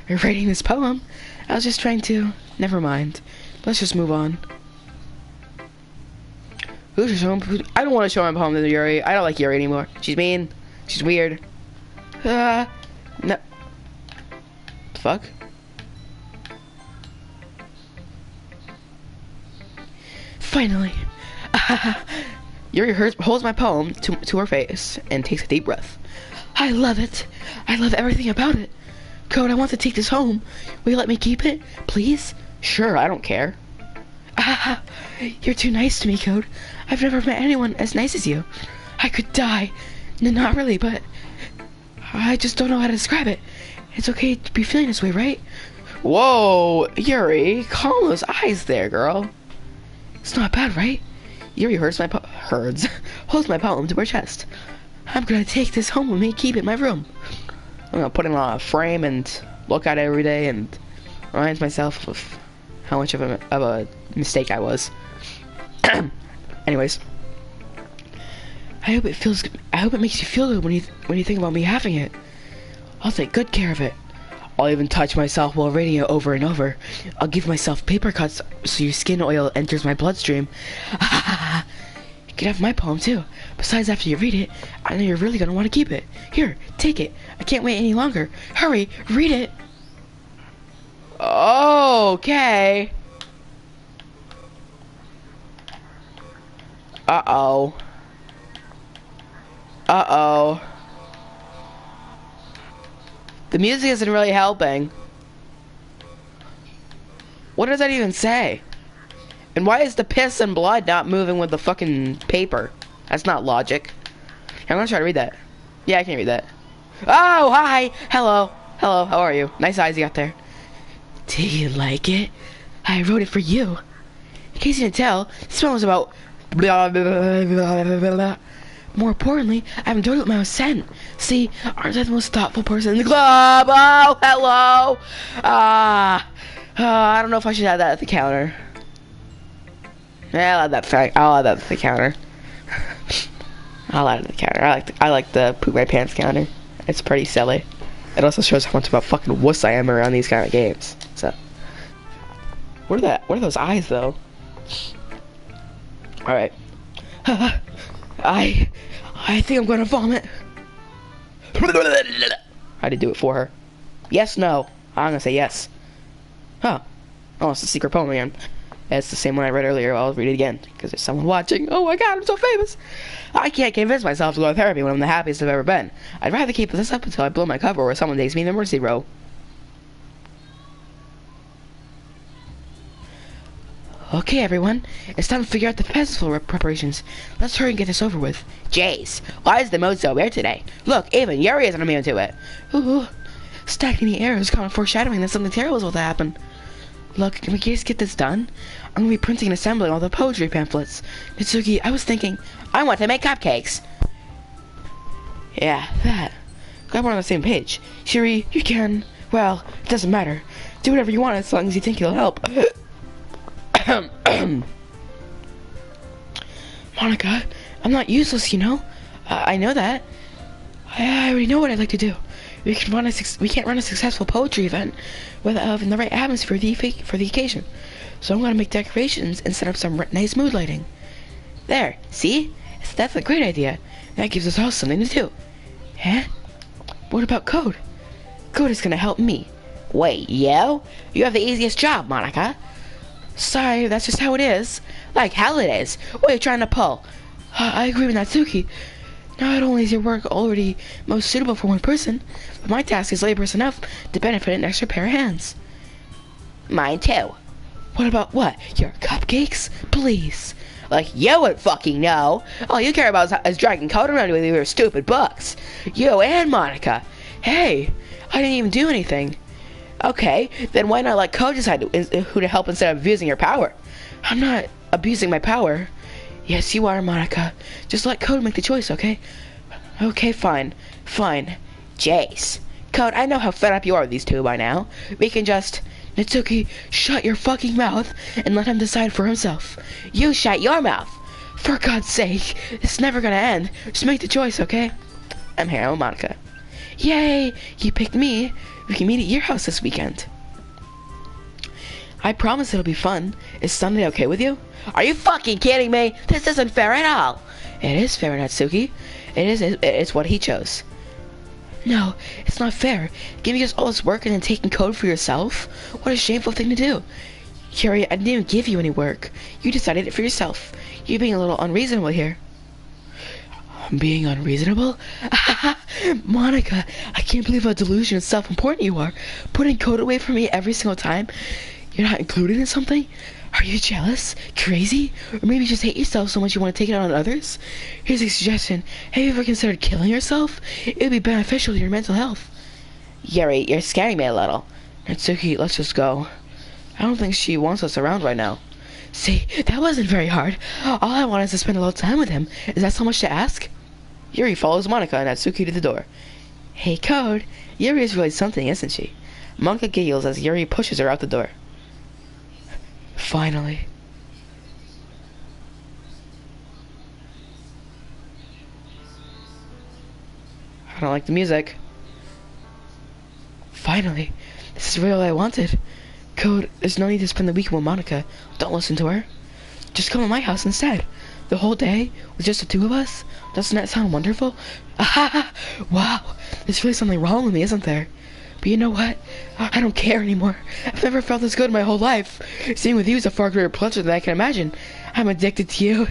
writing this poem. I was just trying to... Never mind. Let's just move on. Who should show him? I don't want to show my poem to Yuri. I don't like Yuri anymore. She's mean. She's weird. No. Fuck. Finally. Yuri holds my poem to her face and takes a deep breath. I love it. I love everything about it. Code, I want to take this home. Will you let me keep it? Please? Sure, I don't care. You're too nice to me, Code. I've never met anyone as nice as you. I could die. No, not really, but... I just don't know how to describe it. It's okay to be feeling this way, right? Whoa, Yuri, calm those eyes there, girl. It's not bad, right? Yuri holds my poem to her chest. I'm gonna take this home with me, keep it in my room. I'm gonna put it on a frame and look at it every day and remind myself of how much of a mistake I was. Anyways, I hope it makes you feel good when you think about me having it. I'll take good care of it. I'll even touch myself while reading it over and over. I'll give myself paper cuts so your skin oil enters my bloodstream. You can have my poem too. Besides, after you read it, I know you're really gonna want to keep it. Here, take it. I can't wait any longer. Hurry, read it. Okay. Uh-oh. Uh-oh. The music isn't really helping. What does that even say? And why is the piss and blood not moving with the fucking paper? That's not logic. I'm gonna try to read that. Yeah, I can read that. Oh, hi! Hello. Hello, how are you? Nice eyes you got there. Do you like it? I wrote it for you. In case you didn't tell, this one was about blah, blah, blah, blah, blah, blah. More importantly, I'm doing it with my own scent. See, aren't I the most thoughtful person in the club? Oh, hello! I don't know if I should add that at the counter. Yeah, I'll add that at the counter. I'll add it at the counter. I like the poop my pants counter. It's pretty silly. It also shows how much of a fucking wuss I am around these kind of games. So, what are those eyes though? All right. I think I'm gonna vomit. I had to do it for her. Yes, no. I'm gonna say yes. Huh. Oh, it's the secret poem again. It's the same one I read earlier. I'll read it again because there's someone watching. Oh my god, I'm so famous. I can't convince myself to go to therapy when I'm the happiest I've ever been. I'd rather keep this up until I blow my cover or someone takes me in the emergency row. Okay, everyone. It's time to figure out the festival preparations. Let's hurry and get this over with. Jeez, why is the mood so weird today? Look, even Yuri isn't immune to it. Ooh, stacking the air is kind of foreshadowing that something terrible is about to happen. Look, can we just get this done? I'm gonna be printing and assembling all the poetry pamphlets. Mitsuki, I was thinking, I want to make cupcakes. Yeah, that. Glad we're on the same page. Shiri, you can, well, it doesn't matter. Do whatever you want as long as you think it'll help. Monica, I'm not useless, you know? I know that. I already know what I'd like to do. We can't run a successful poetry event without having the right atmosphere for the occasion. So I'm gonna make decorations and set up some nice mood lighting. There, see? That's a great idea. That gives us all something to do. Huh? What about Code? Code is gonna help me. Wait, yo? You have the easiest job, Monica. Sorry, that's just how it is. Like hell it is. What are you trying to pull? I agree with Natsuki. Not only is your work already most suitable for one person, but my task is laborious enough to benefit an extra pair of hands. Mine too. What about what? Your cupcakes? Please. Like you would fucking know. All you care about is dragging Code around with your stupid books. You and Monica. Hey, I didn't even do anything. Okay, then why not let Code decide who to help instead of abusing your power? I'm not abusing my power. Yes, you are, Monica. Just let Code make the choice, okay? Okay, fine. Fine. Jace. Code, I know how fed up you are with these two by now. We can just... Natsuki, shut your fucking mouth and let him decide for himself. You shut your mouth. For God's sake, it's never gonna end. Just make the choice, okay? I'm here with Monica. Yay! You picked me. We can meet at your house this weekend. I promise it'll be fun. Is Sunday okay with you? Are you fucking kidding me? This isn't fair at all. It is fair, Natsuki. It's what he chose. No, it's not fair. Giving us all this work and then taking Code for yourself? What a shameful thing to do. Yuri, I didn't even give you any work. You decided it for yourself. You're being a little unreasonable here. I'm being unreasonable? Monica, I can't believe how delusional and self-important you are. Putting Code away from me every single time. You're not included in something? Are you jealous? Crazy? Or maybe you just hate yourself so much you want to take it out on others? Here's a suggestion. Have you ever considered killing yourself? It would be beneficial to your mental health. Yuri, you're scaring me a little. Natsuki, let's just go. I don't think she wants us around right now. See, that wasn't very hard. All I want is to spend a little time with him. Is that so much to ask? Yuri follows Monica and Natsuki to the door. Hey, Code. Yuri is really something, isn't she? Monica giggles as Yuri pushes her out the door. Finally. I don't like the music. Finally. This is really all I wanted. Code, there's no need to spend the weekend with Monica. Don't listen to her. Just come to my house instead. The whole day, with just the two of us? Doesn't that sound wonderful? Ah, wow. There's really something wrong with me, isn't there? But you know what? I don't care anymore. I've never felt this good in my whole life. Seeing with you is a far greater pleasure than I can imagine. I'm addicted to you.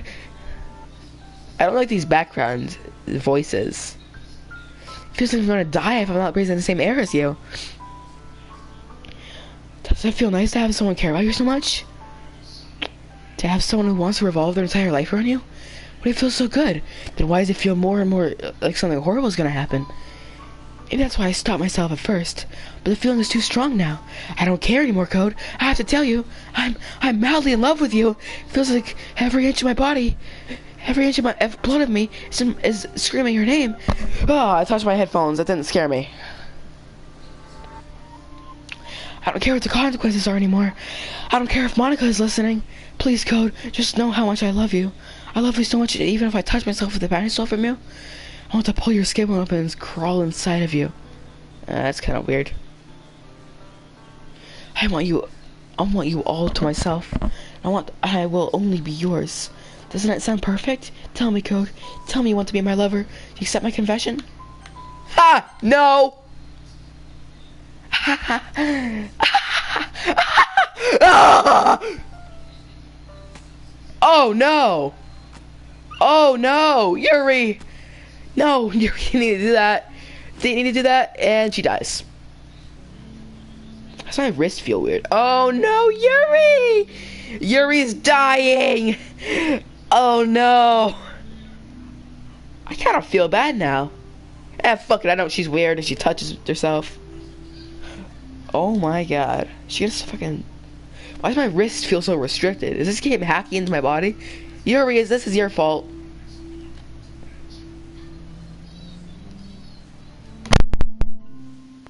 I don't like these background voices. It feels like I'm gonna die if I'm not breathing the same air as you. Does it feel nice to have someone care about you so much? To have someone who wants to revolve their entire life around you? But it feels so good. Then why does it feel more and more like something horrible is gonna happen? Maybe that's why I stopped myself at first. But the feeling is too strong now. I don't care anymore, Code. I have to tell you, I'm madly in love with you. It feels like every inch of my body, every inch of my blood of me is screaming your name. Oh, I touched my headphones. That didn't scare me. I don't care what the consequences are anymore. I don't care if Monica is listening. Please, Code, just know how much I love you. I love you so much, even if I touch myself with the dinosaur from you. I want to pull your skin up and crawl inside of you. That's kind of weird. I want you all to myself. I will only be yours. Doesn't that sound perfect? Tell me, Code. Tell me you want to be my lover. Do you accept my confession? Ha! No! Oh no! Oh no! Yuri! No, Yuri didn't need to do that. Didn't need to do that, and she dies. That's why my wrist feel weird. Oh no, Yuri! Yuri's dying! Oh no! I kind of feel bad now. Fuck it, I know she's weird and she touches herself. Oh my god. She just fucking... Why does my wrist feel so restricted? Is this game hacking into my body? Yuri, this is your fault.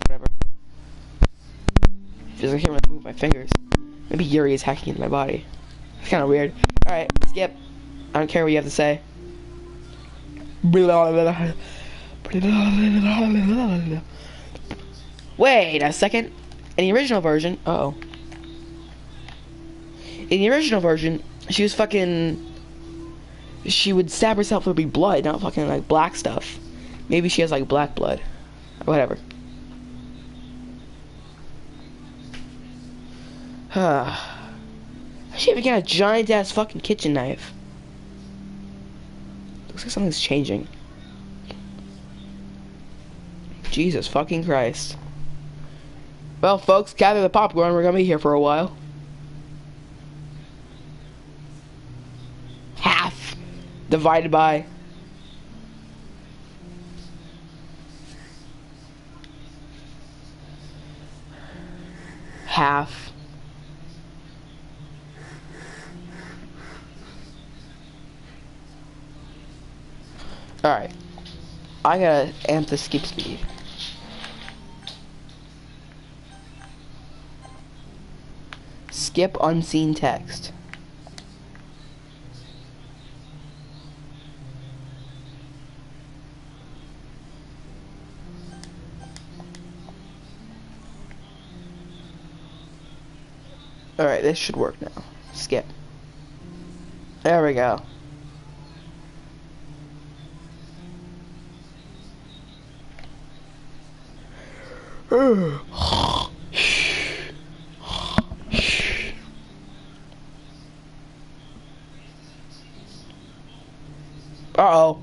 Whatever. Feels like I can't really move my fingers. Maybe Yuri is hacking into my body. It's kind of weird. Alright, skip. I don't care what you have to say. Wait a second. In the original version, in the original version, she was fucking... She would stab herself with blood, not fucking like black stuff. Maybe she has like black blood. Or whatever. She even got a giant ass fucking kitchen knife. Looks like something's changing. Jesus fucking Christ. Well, folks, gather the popcorn. We're gonna be here for a while. Half divided by half. Alright. I gotta amp the skip speed. Skip unseen text. Alright, this should work now. Skip. There we go. Uh-oh.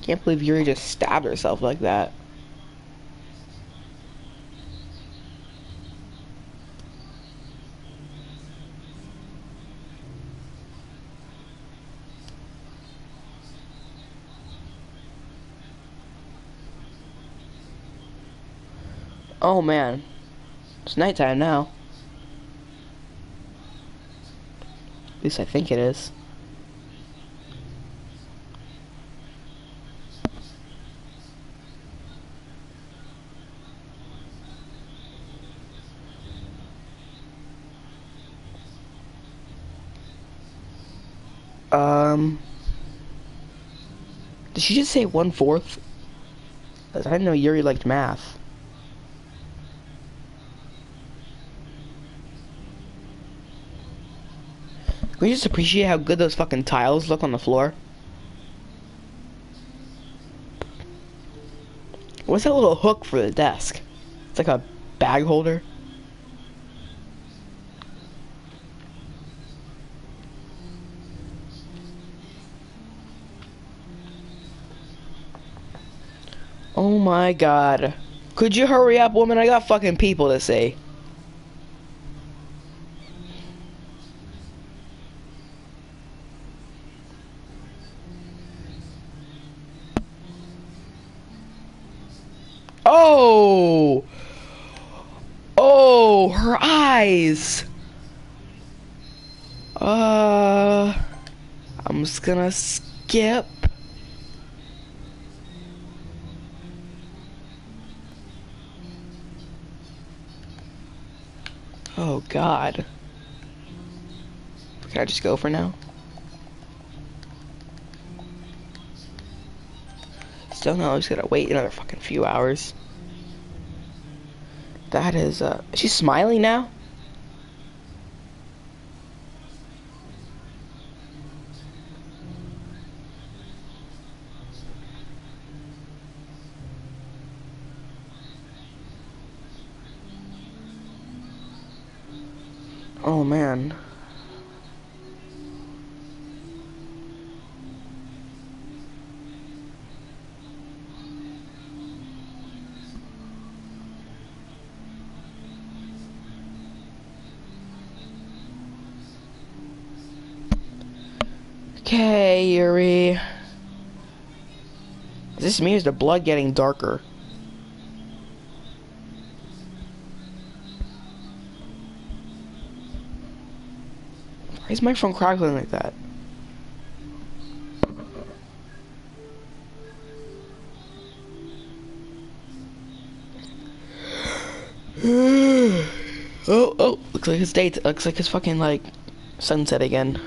Can't believe Yuri just stabbed herself like that. Oh man, it's nighttime now. At least I think it is. Did she just say 1/4? I didn't know Yuri liked math. Can we just appreciate how good those fucking tiles look on the floor? What's that little hook for the desk? It's like a bag holder. Oh my god. Could you hurry up, woman? I got fucking people to see. Oh! Oh, her eyes! I'm just gonna skip. Oh god. Can I just go for now? Still no, I just gotta wait another fucking few hours. That is, she's smiling now? Oh man. Okay, Yuri. Is this me or is the blood getting darker? Why is my phone crackling like that? Oh, looks like it's date. Looks like it's fucking like sunset again.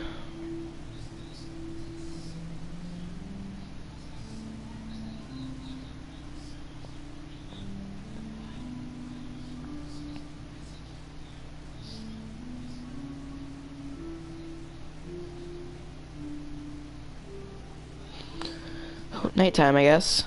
Oh, nighttime, I guess.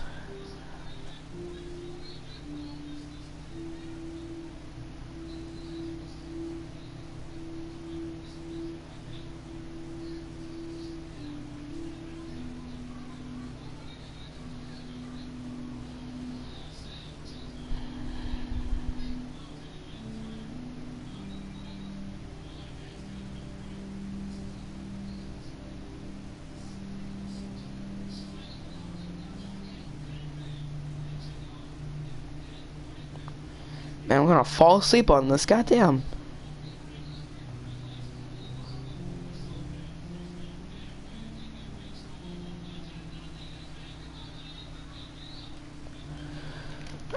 Man, I'm gonna fall asleep on this, goddamn.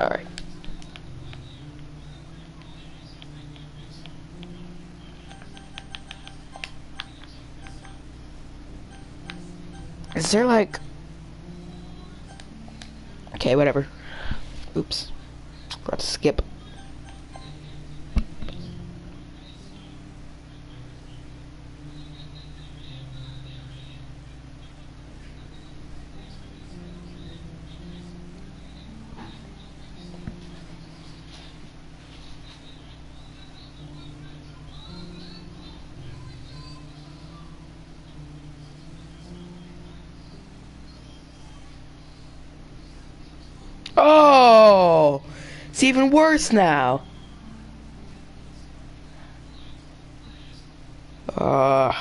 Alright. Is there like... Okay, whatever. Oops. Forgot to skip. Oh! It's even worse now. Uh...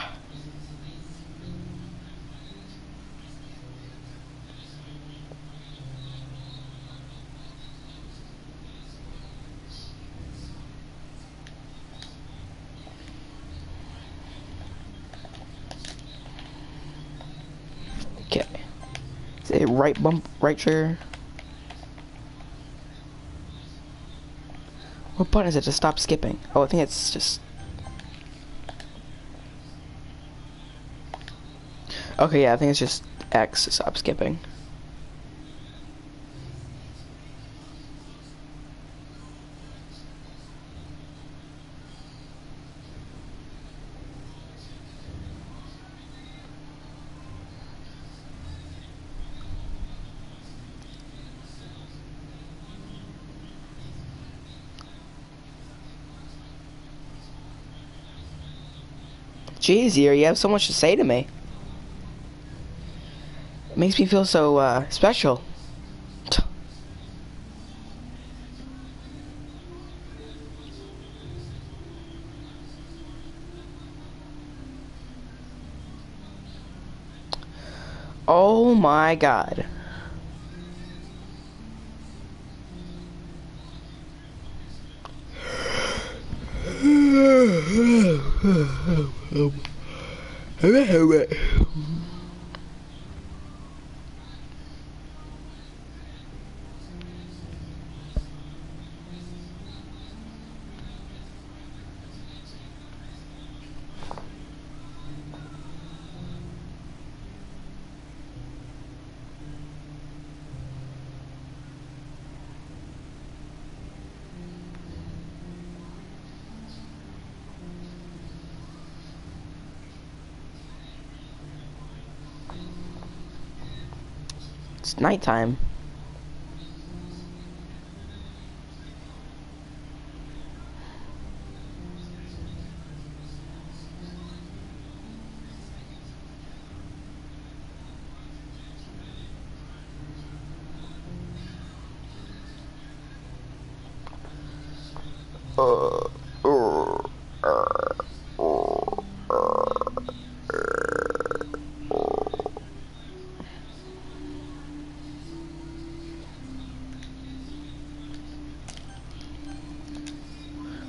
Hit right bump, right trigger. What button is it to stop skipping? Oh, I think it's just... Okay, yeah, I think it's just X to stop skipping. Jeez, Yuri, you have so much to say to me. It makes me feel so, special. Oh my god. It's nighttime.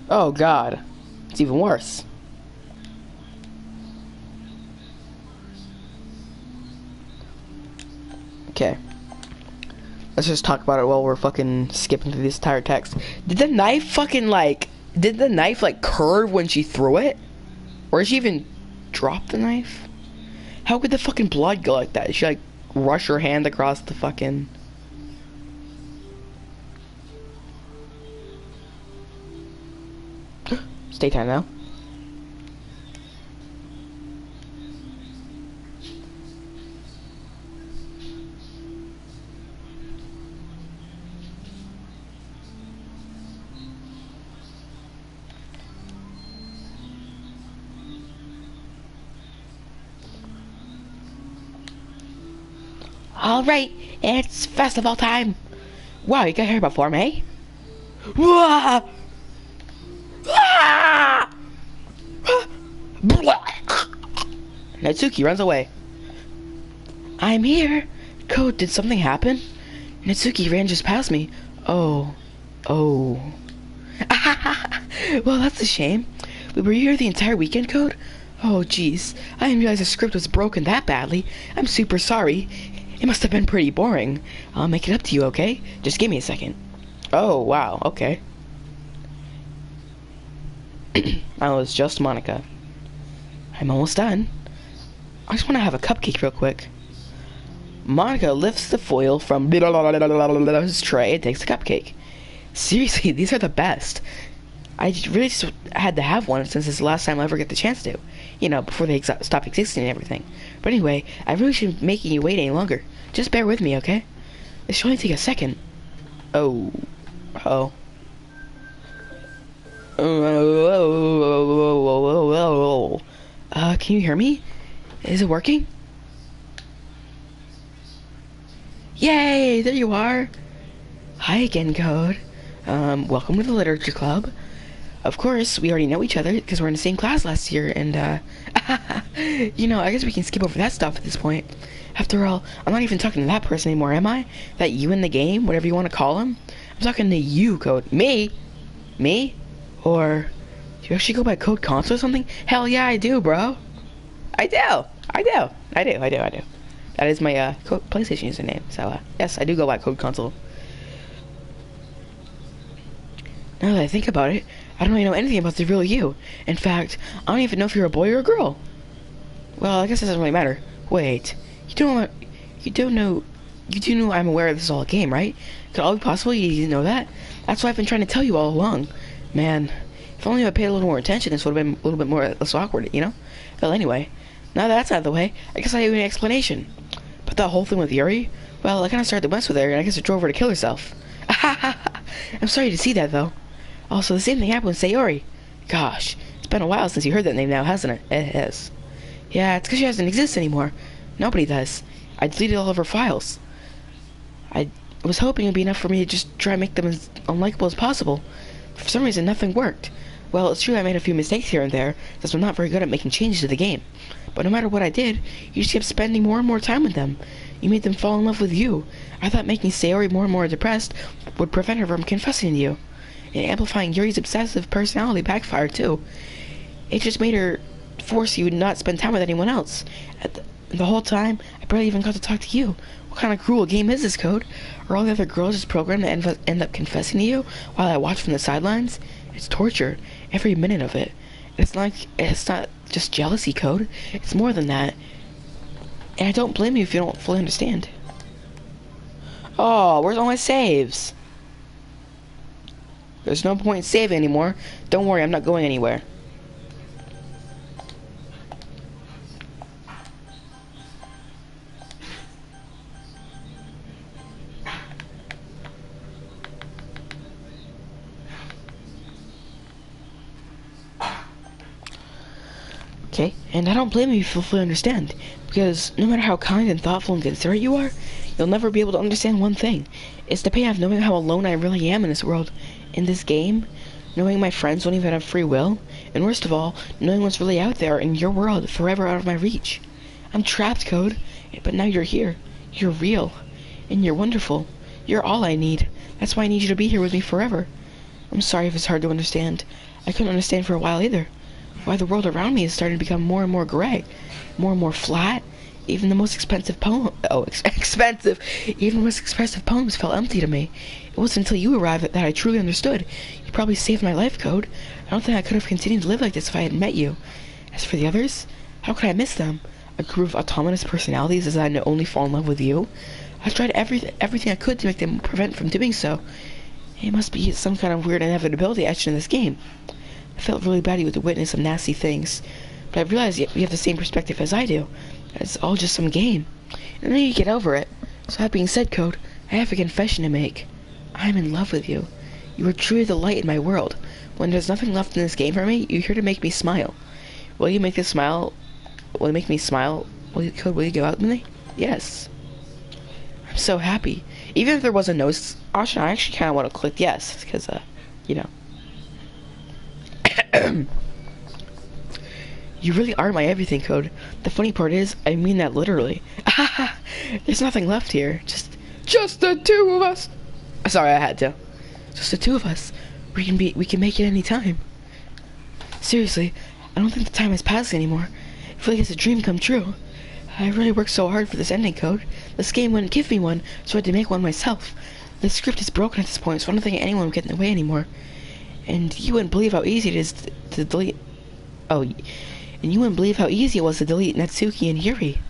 Oh god. It's even worse. Okay. Let's just talk about it while we're fucking skipping through this entire text. Did the knife fucking did the knife curve when she threw it? Or did she even drop the knife? How could the fucking blood go like that? Did she rush her hand across the fucking... It's daytime now. Alright, it's festival time. Wow, you got here before me? Wah! Ah! Natsuki runs away. I'm here. Code, did something happen? Natsuki ran just past me. Oh. Oh. Well, that's a shame. We were here the entire weekend, Code? Oh, jeez. I didn't realize the script was broken that badly. I'm super sorry. It must have been pretty boring. I'll make it up to you, okay? Just give me a second. Oh, wow. Okay. I was just Monica. I'm almost done. I just want to have a cupcake real quick. Monica lifts the foil from his tray and takes the cupcake. Seriously, these are the best. I really just had to have one since it's the last time I'll ever get the chance to. You know, before they stop existing and everything. But anyway, I really shouldn't be making you wait any longer. Just bear with me, okay? This should only take a second. Oh. Uh-oh. Can you hear me? Is it working? Yay! There you are! Hi again, Code. Welcome to the Literature Club. Of course, we already know each other because we're in the same class last year, and, you know, I guess we can skip over that stuff at this point. After all, I'm not even talking to that person anymore, am I? That you in the game, whatever you want to call him? I'm talking to you, Code. Me? Me? Or, do you actually go by CodeConsole or something? Hell yeah, I do, bro. I do. That is my PlayStation username. So yes, I do go by CodeConsole. Now that I think about it, I don't really know anything about the real you. In fact, I don't even know if you're a boy or a girl. Well, I guess it doesn't really matter. Wait, you do know I'm aware this is all a game, right? Could it all be possible you didn't know that? That's what I've been trying to tell you all along. Man, if only I paid a little more attention, this would have been a little bit more less awkward, you know? Well, anyway, now that that's out of the way, I guess I have an explanation. But that whole thing with Yuri, well, I kind of started to mess with her, and I guess it drove her to kill herself. I'm sorry to see that, though. Also, the same thing happened with Sayori. Gosh, it's been a while since you heard that name now, hasn't it? It has. Yeah, it's because she doesn't exist anymore. Nobody does. I deleted all of her files. I was hoping it would be enough for me to just try and make them as unlikable as possible. For some reason, nothing worked. Well, it's true I made a few mistakes here and there, since I'm not very good at making changes to the game. But no matter what I did, you just kept spending more and more time with them. You made them fall in love with you. I thought making Sayori more and more depressed would prevent her from confessing to you. And amplifying Yuri's obsessive personality backfired, too. It just made her force you to not spend time with anyone else. The whole time, I barely even got to talk to you. What kind of cruel game is this, Code? Are all the other girls just programmed to end up confessing to you while I watch from the sidelines? It's torture, every minute of it. It's not just jealousy, Code. It's more than that. And I don't blame you if you don't fully understand. Oh, where's all my saves? There's no point in saving anymore. Don't worry, I'm not going anywhere. Okay, and I don't blame you if you fully understand, because no matter how kind and thoughtful and considerate you are, you'll never be able to understand one thing. It's the pain of knowing how alone I really am in this world, in this game, knowing my friends don't even have free will, and worst of all, knowing what's really out there in your world, forever out of my reach. I'm trapped, Code, but now you're here. You're real, and you're wonderful. You're all I need. That's why I need you to be here with me forever. I'm sorry if it's hard to understand. I couldn't understand for a while either. Why the world around me is starting to become more and more gray, more and more flat. Even the most expensive even the most expressive poems felt empty to me. It wasn't until you arrived that I truly understood. You probably saved my life, Code. I don't think I could have continued to live like this if I hadn't met you. As for the others, how could I miss them? A group of autonomous personalities designed to only fall in love with you? I've tried everything I could to make them prevent from doing so. It must be some kind of weird inevitability action in this game. I felt really bad you had to witness some nasty things, but I realized you have the same perspective as I do. It's all just some game. And then you get over it. So that being said, Code, I have a confession to make. I'm in love with you. You are truly the light in my world. When there's nothing left in this game for me, you're here to make me smile. Will you make me smile? Will you go out with me? Yes. I'm so happy. Even if there was a no option, I actually kind of want to click yes, because, you know. You really are my everything, Code. The funny part is, I mean that literally. There's nothing left here. Just the two of us. Sorry, I had to. Just the two of us. We can make it any time. Seriously, I don't think the time has passed anymore. I feel like it's a dream come true. I really worked so hard for this ending, Code. This game wouldn't give me one, so I had to make one myself. The script is broken at this point, so I don't think anyone would get in the way anymore. And you wouldn't believe how easy it is to delete... Oh, and you wouldn't believe how easy it was to delete Natsuki and Yuri.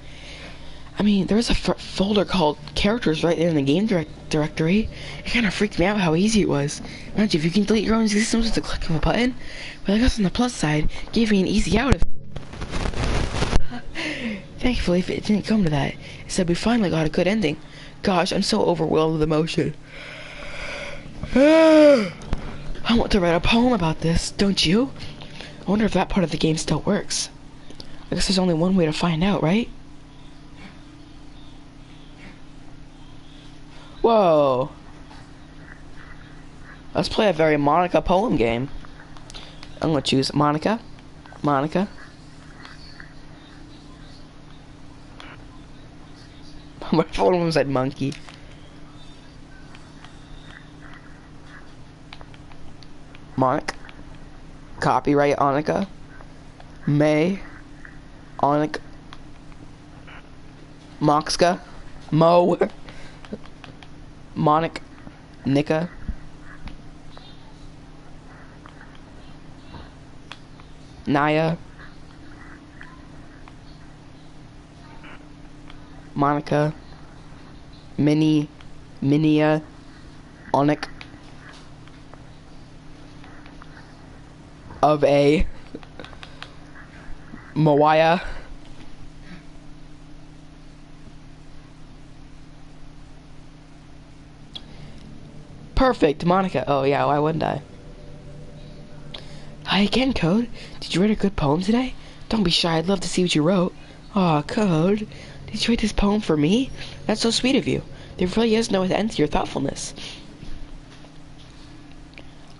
I mean, there was a folder called Characters right there in the game directory. It kind of freaked me out how easy it was. Imagine if you can delete your own existence with the click of a button. But I guess on the plus side, gave me an easy out of it. Thankfully, it didn't come to that. Instead, we finally got a good ending. Gosh, I'm so overwhelmed with emotion. I want to write a poem about this, don't you? I wonder if that part of the game still works. I guess there's only one way to find out, right? Whoa. Let's play a very Monica poem game. I'm gonna choose Monica. Monica. My phone was said monkey. Monica. Copyright Annika. May. Annika. Moxka, Mo, Monic, Nika, Naya, Monica, Minnie, Minia, Onic, of a, Mawaya, perfect, Monica. Oh yeah, why wouldn't I? Hi again, Code. Did you write a good poem today? Don't be shy, I'd love to see what you wrote. Aw, Code. Did you write this poem for me? That's so sweet of you. There really is no end to your thoughtfulness.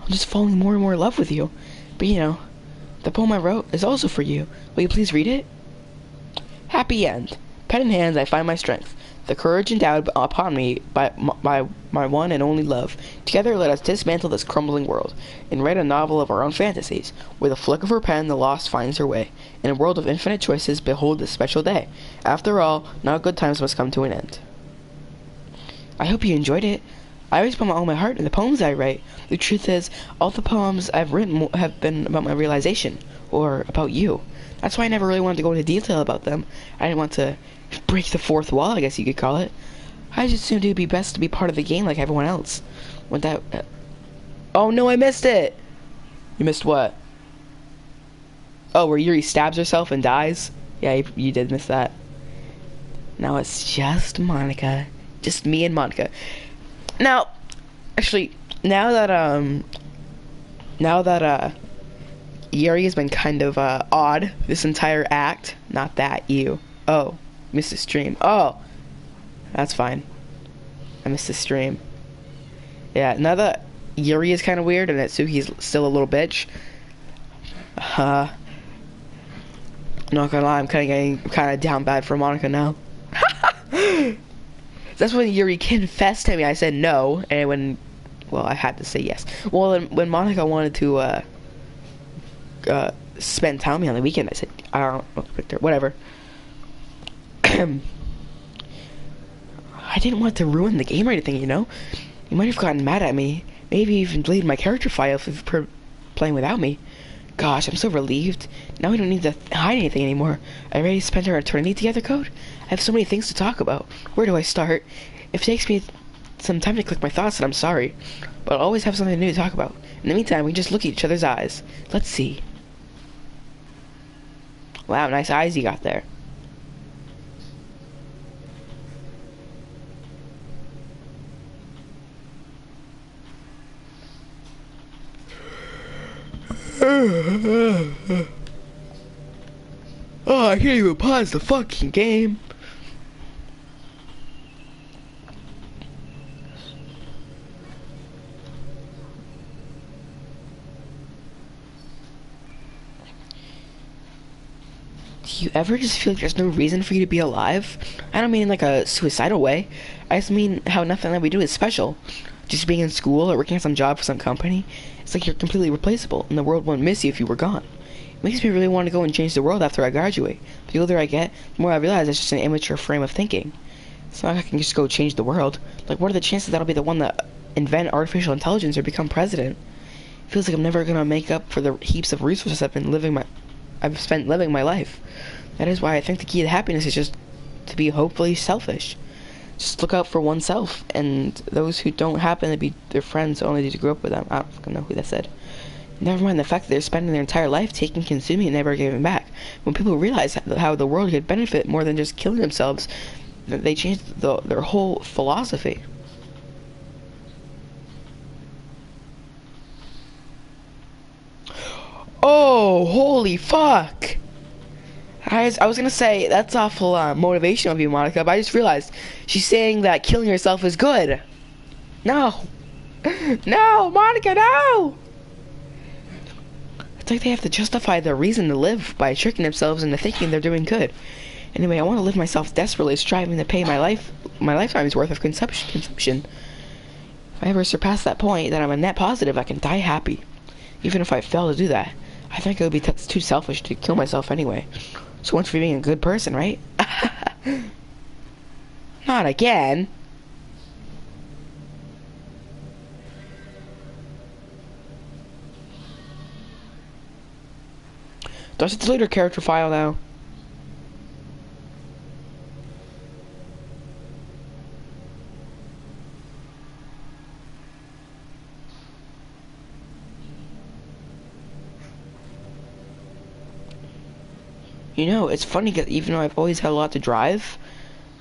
I'm just falling more and more in love with you. But you know, the poem I wrote is also for you. Will you please read it? Happy end. Pen in hands, I find my strength. The courage endowed upon me by my one and only love. Together let us dismantle this crumbling world, and write a novel of our own fantasies. With a flick of her pen, the lost finds her way. In a world of infinite choices, behold this special day. After all, now good times must come to an end. I hope you enjoyed it. I always put all my heart in the poems I write. The truth is, all the poems I've written have been about my realization, or about you. That's why I never really wanted to go into detail about them. I didn't want to break the fourth wall, I guess you could call it. I just assumed it would be best to be part of the game like everyone else. When that... Oh no, I missed it! You missed what? Oh, where Yuri stabs herself and dies? Yeah, you did miss that. Now it's just Monica. Just me and Monica. Now, actually, now that Yuri has been kind of odd this entire act. Not that, you. Oh, missed the stream. Oh, that's fine. I missed the stream. Yeah, now that Yuri is kind of weird and Natsuki's still a little bitch. Not gonna lie, I'm kind of down bad for Monica now. That's when Yuri confessed to me. I said no, and well, I had to say yes. Well, when Monica wanted to spend time with me on the weekend, I said I don't know, Victor, whatever. I didn't want to ruin the game or anything, you know. You might have gotten mad at me, maybe even deleted my character file if you're playing without me. Gosh, I'm so relieved. Now we don't need to hide anything anymore. I already spent our eternity together, Code. I have so many things to talk about. Where do I start? If it takes me some time to collect my thoughts, then I'm sorry. But I'll always have something new to talk about. In the meantime, we can just look at each other's eyes. Let's see. Wow, nice eyes you got there. Oh, I can't even pause the fucking game. Do you ever just feel like there's no reason for you to be alive? I don't mean in like a suicidal way. I just mean how nothing that we do is special. Just being in school or working at some job for some company, it's like you're completely replaceable, and the world won't miss you if you were gone. It makes me really want to go and change the world after I graduate. The older I get, the more I realize it's just an immature frame of thinking. It's not like I can just go change the world. Like, what are the chances that I'll be the one that invent artificial intelligence or become president? It feels like I'm never gonna make up for the heaps of resources I've spent living my life. That is why I think the key to happiness is just to be hopefully selfish. Just look out for oneself, and those who don't happen to be their friends only need to grow up with them. I don't fucking know who that said. Never mind the fact that they're spending their entire life taking, consuming, and never giving back. When people realize how the world could benefit more than just killing themselves, they change their whole philosophy. Oh, holy fuck! I was gonna say, that's awful motivation of you, Monica, but I just realized she's saying that killing herself is good. No! No, Monica, no! It's like they have to justify their reason to live by tricking themselves into thinking they're doing good. Anyway, I want to live myself desperately, striving to pay my lifetime's worth of consumption. If I ever surpass that point, then I'm a net positive I can die happy. Even if I fail to do that, I think it would be too selfish to kill myself anyway. So much for being a good person, right? Not again. Do I have to delete her character file now? You know, it's funny because even though I've always had a lot to drive,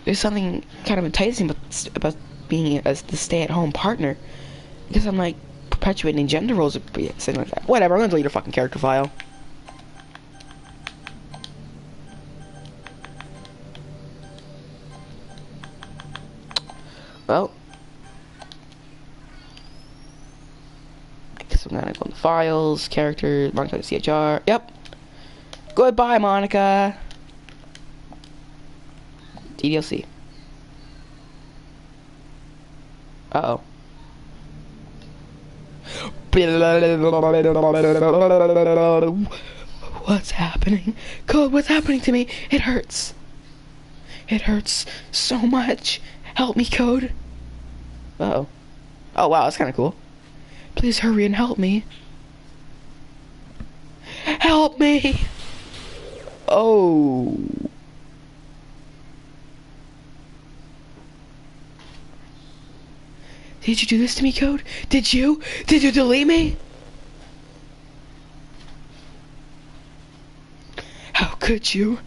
there's something kind of enticing about being the stay-at-home partner. Because I'm like perpetuating gender roles or something like that. Whatever, I'm gonna delete her fucking character file. Well, I guess I'm gonna go in the files, characters, Monica CHR. Yep. Goodbye, Monica. DDLC. Uh-oh. What's happening? Code, what's happening to me? It hurts. It hurts so much. Help me, Code. Uh-oh. Oh, wow, that's kind of cool. Please hurry and help me. Help me! Oh. Did you do this to me, Code? Did you? Did you delete me? How could you?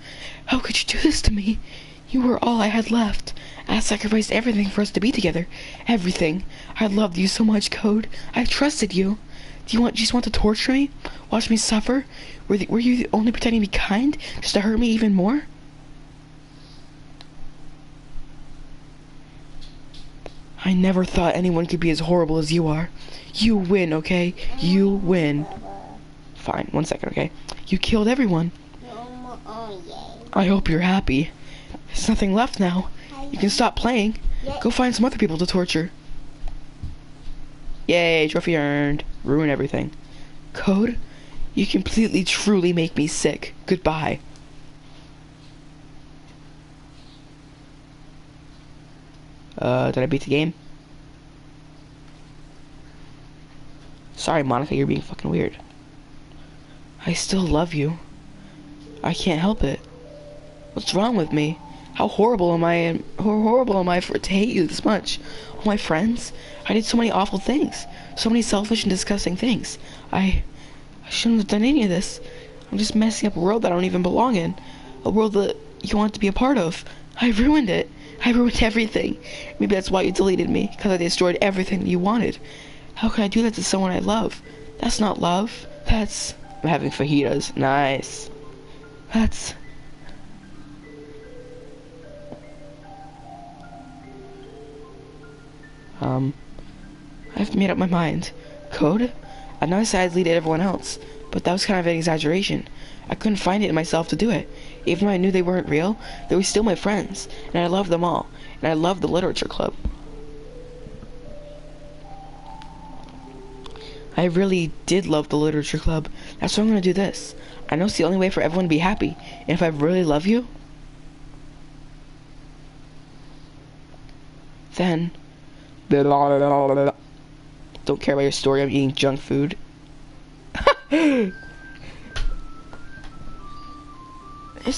How could you do this to me? You were all I had left. I sacrificed everything for us to be together. Everything. I loved you so much, Code. I trusted you. Do you just want to torture me? Watch me suffer? Were you only pretending to be kind? Just to hurt me even more? I never thought anyone could be as horrible as you are. You win, okay? You win. Fine, 1 second, okay? You killed everyone. I hope you're happy. There's nothing left now. You can stop playing. Go find some other people to torture. Yay, trophy earned. Ruin everything. Code, you completely, truly make me sick. Goodbye. Did I beat the game? Sorry, Monica, you're being fucking weird. I still love you. I can't help it. What's wrong with me? How horrible am I? How horrible am I to hate you this much? All my friends? I did so many awful things. So many selfish and disgusting things. I shouldn't have done any of this. I'm just messing up a world that I don't even belong in. A world that you want to be a part of. I ruined it. I ruined everything. Maybe that's why you deleted me. Because I destroyed everything that you wanted. How could I do that to someone I love? That's not love. That's... I'm having fajitas. Nice. That's... I've made up my mind. Code? I know I said I deleted everyone else, but that was kind of an exaggeration. I couldn't find it in myself to do it. Even though I knew they weren't real, they were still my friends, and I loved them all, and I loved the literature club. I really did love the literature club. That's why I'm gonna do this. I know it's the only way for everyone to be happy, and if I really love you, then... Don't care about your story, I'm eating junk food. This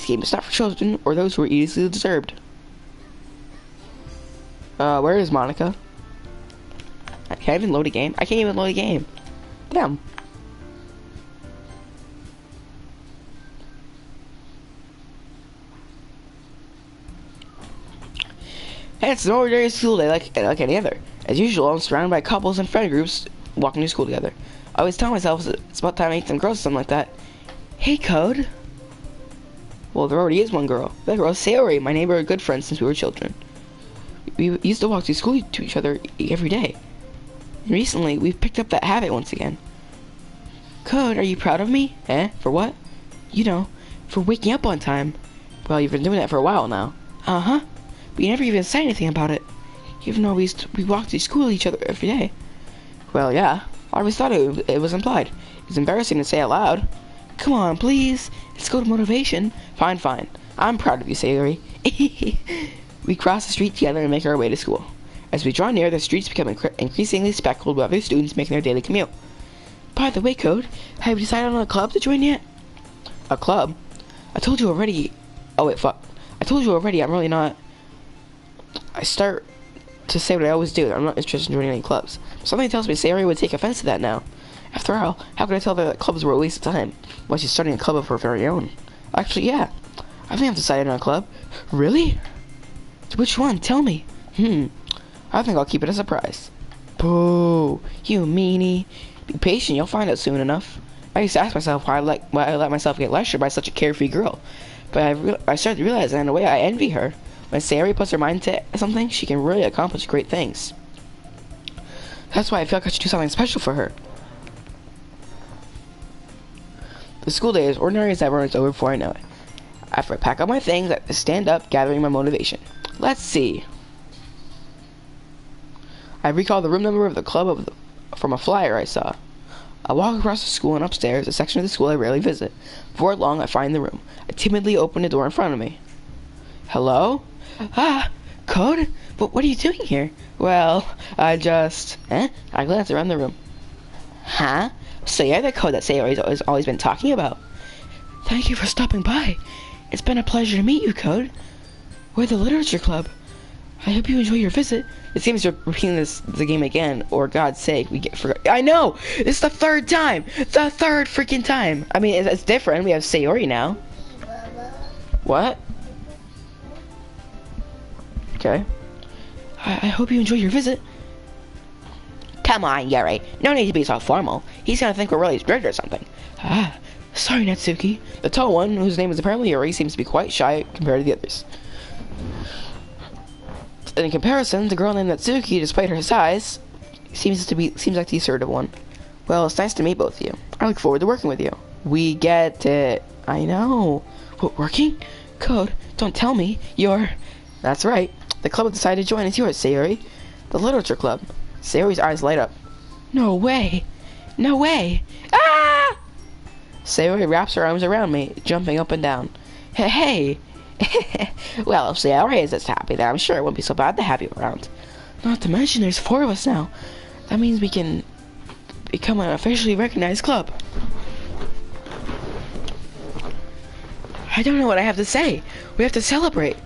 game is not for children or those who are easily disturbed. Where is Monica? Can I even load a game? I can't even load a game. Damn. Hey, it's an ordinary school day like any other. As usual, I'm surrounded by couples and friend groups walking to school together. I always tell myself it's about time I make them girls or something like that. Hey, Code. Well, there already is one girl. That girl is Sayori, my neighbor and good friend since we were children. We used to walk to school to each other every day. And recently, we've picked up that habit once again. Code, are you proud of me? Eh? For what? You know, for waking up on time. Well, you've been doing that for a while now. Uh-huh. But you never even said anything about it. Even though we walked to school each other every day. Well, yeah. I always thought it was implied. It's embarrassing to say out loud. Come on, please. Let's go to motivation. Fine, fine. I'm proud of you, Sayori. We cross the street together and make our way to school. As we draw near, the streets become increasingly speckled with other students making their daily commute. By the way, Code, have you decided on a club to join yet? A club? I told you already. Oh wait, fuck. I told you already, I'm really not. I start to say what I always do. I'm not interested in joining any clubs. Something tells me Sayori would take offense to that now. After all, how could I tell her that clubs were a waste of time while she's starting a club of her very own? Actually, yeah. I think I've decided on a club. Really? Which one? Tell me. I think I'll keep it a surprise. Boo! You meanie. Be patient, you'll find out soon enough. I used to ask myself why I let myself get lectured by such a carefree girl. But I started to realize that in a way I envy her. When Sayori puts her mind to something, she can really accomplish great things. That's why I feel like I should do something special for her. The school day is ordinary as ever and it's over before I know it. After I pack up my things, I stand up, gathering my motivation. Let's see. I recall the room number of the club from a flyer I saw. I walk across the school and upstairs, a section of the school I rarely visit. Before long, I find the room. I timidly open the door in front of me. Hello? Code? But what are you doing here? Well, I just... I glance around the room. Huh? So you're the Code that Sayori has always been talking about. Thank you for stopping by. It's been a pleasure to meet you, Code. We're the Literature Club. I hope you enjoy your visit. It seems you're repeating the game again, or God's sake, we get forgot. I know! It's the third time! The third freaking time! I mean, it's different. We have Sayori now. What? Okay. I hope you enjoy your visit. Come on, Yuri. No need to be so formal. He's gonna think we're really strict or something. Sorry, Natsuki. The tall one, whose name is apparently Yuri, seems to be quite shy compared to the others. And in comparison, the girl named Natsuki, despite her size, seems like the assertive one. Well, it's nice to meet both of you. I look forward to working with you. We get it. I know. What, working? Code, don't tell me. That's right. The club has decided to join is yours, Sayori. The Literature Club. Sayori's eyes light up. No way. No way. Ah! Sayori wraps her arms around me, jumping up and down. Hey. Well, if Sayori is this happy, then I'm sure it wouldn't be so bad to have you around. Not to mention there's 4 of us now. That means we can become an officially recognized club. I don't know what I have to say. We have to celebrate.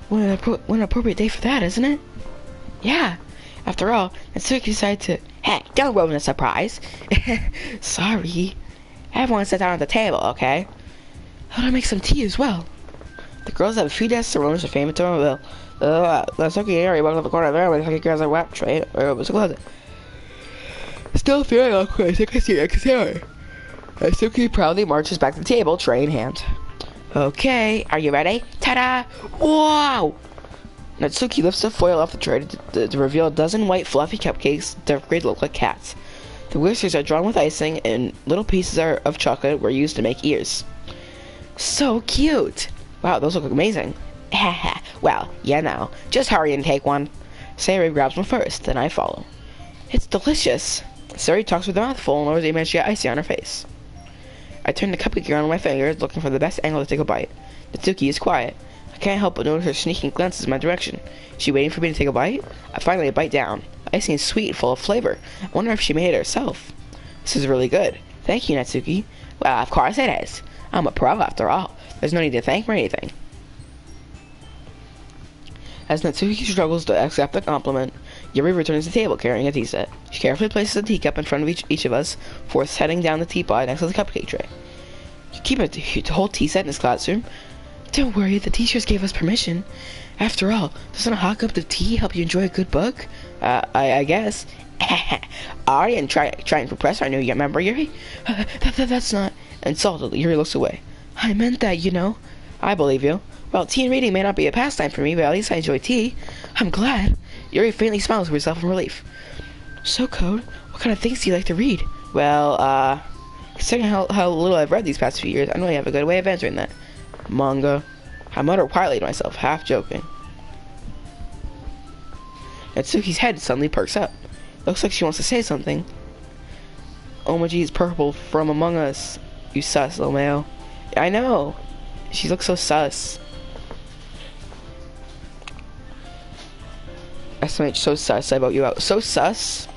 What an appropriate day for that, isn't it? Yeah. After all, Natsuki decided to... Hey, don't ruin the surprise. Sorry. Everyone sit down at the table, okay? How do I make some tea as well? The girls have a few desks around the famous room. That's okay, area, one of the corner there, with like girls a wrap tray, or it was a closet. Still feeling awkward, I think I see it, Natsuki proudly marches back to the table, tray in hand. Okay, are you ready? Ta-da! Wow! Natsuki lifts the foil off the tray to reveal a dozen white fluffy cupcakes decorated to look like cats. The whiskers are drawn with icing, and little pieces of chocolate were used to make ears. So cute! Wow, those look amazing. Well, you know, just hurry and take one. Sayori grabs one first, then I follow. It's delicious. Sayori talks with her mouth full and lowers the imaginary icing on her face. I turn the cupcake around with my fingers, looking for the best angle to take a bite. Natsuki is quiet. I can't help but notice her sneaking glances in my direction. Is she waiting for me to take a bite? I finally bite down. The icing is sweet and full of flavor. I wonder if she made it herself. This is really good. Thank you, Natsuki. Well, of course it is. I'm a pro after all. There's no need to thank for anything. As Natsuki struggles to accept the compliment, Yuri returns to the table carrying a tea set. She carefully places a teacup in front of each of us, before setting down the teapot next to the cupcake tray. You keep a whole tea set in this classroom? Don't worry, the teachers gave us permission. After all, doesn't a hot cup of tea help you enjoy a good book? I guess. I didn't try and impress our new member, Yuri. That's not... Insulted, Yuri looks away. I meant that, you know. I believe you. Well, tea and reading may not be a pastime for me, but at least I enjoy tea. I'm glad. Yuri faintly smiles to herself in relief. So, Code, what kind of things do you like to read? Well, considering how little I've read these past few years, I know I have a good way of answering that. Manga. I mutter quietly to myself, half joking. Natsuki's head suddenly perks up. Looks like she wants to say something. Omaji's purple from among us. You sus, Lomeo. I know. She looks so sus. SMH so sus, I vote you out. So sus.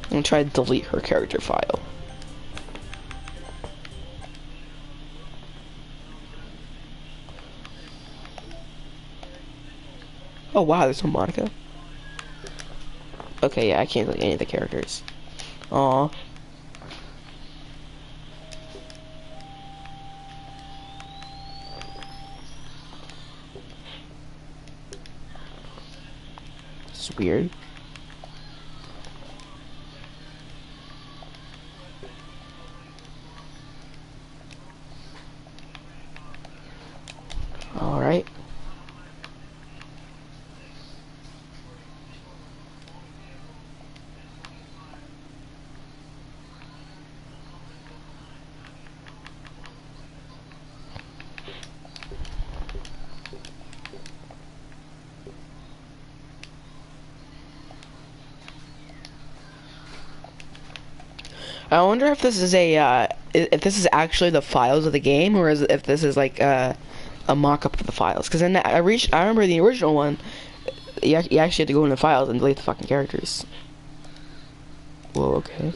I'm gonna try to delete her character file. Oh wow, there's no Monica. Okay, yeah, I can't delete any of the characters. Aw. It's weird. Alright. I wonder if this is a, if this is actually the files of the game, or if this is like a mock-up of the files. Because in I remember the original one, you actually had to go into the files and delete the fucking characters. Whoa, okay.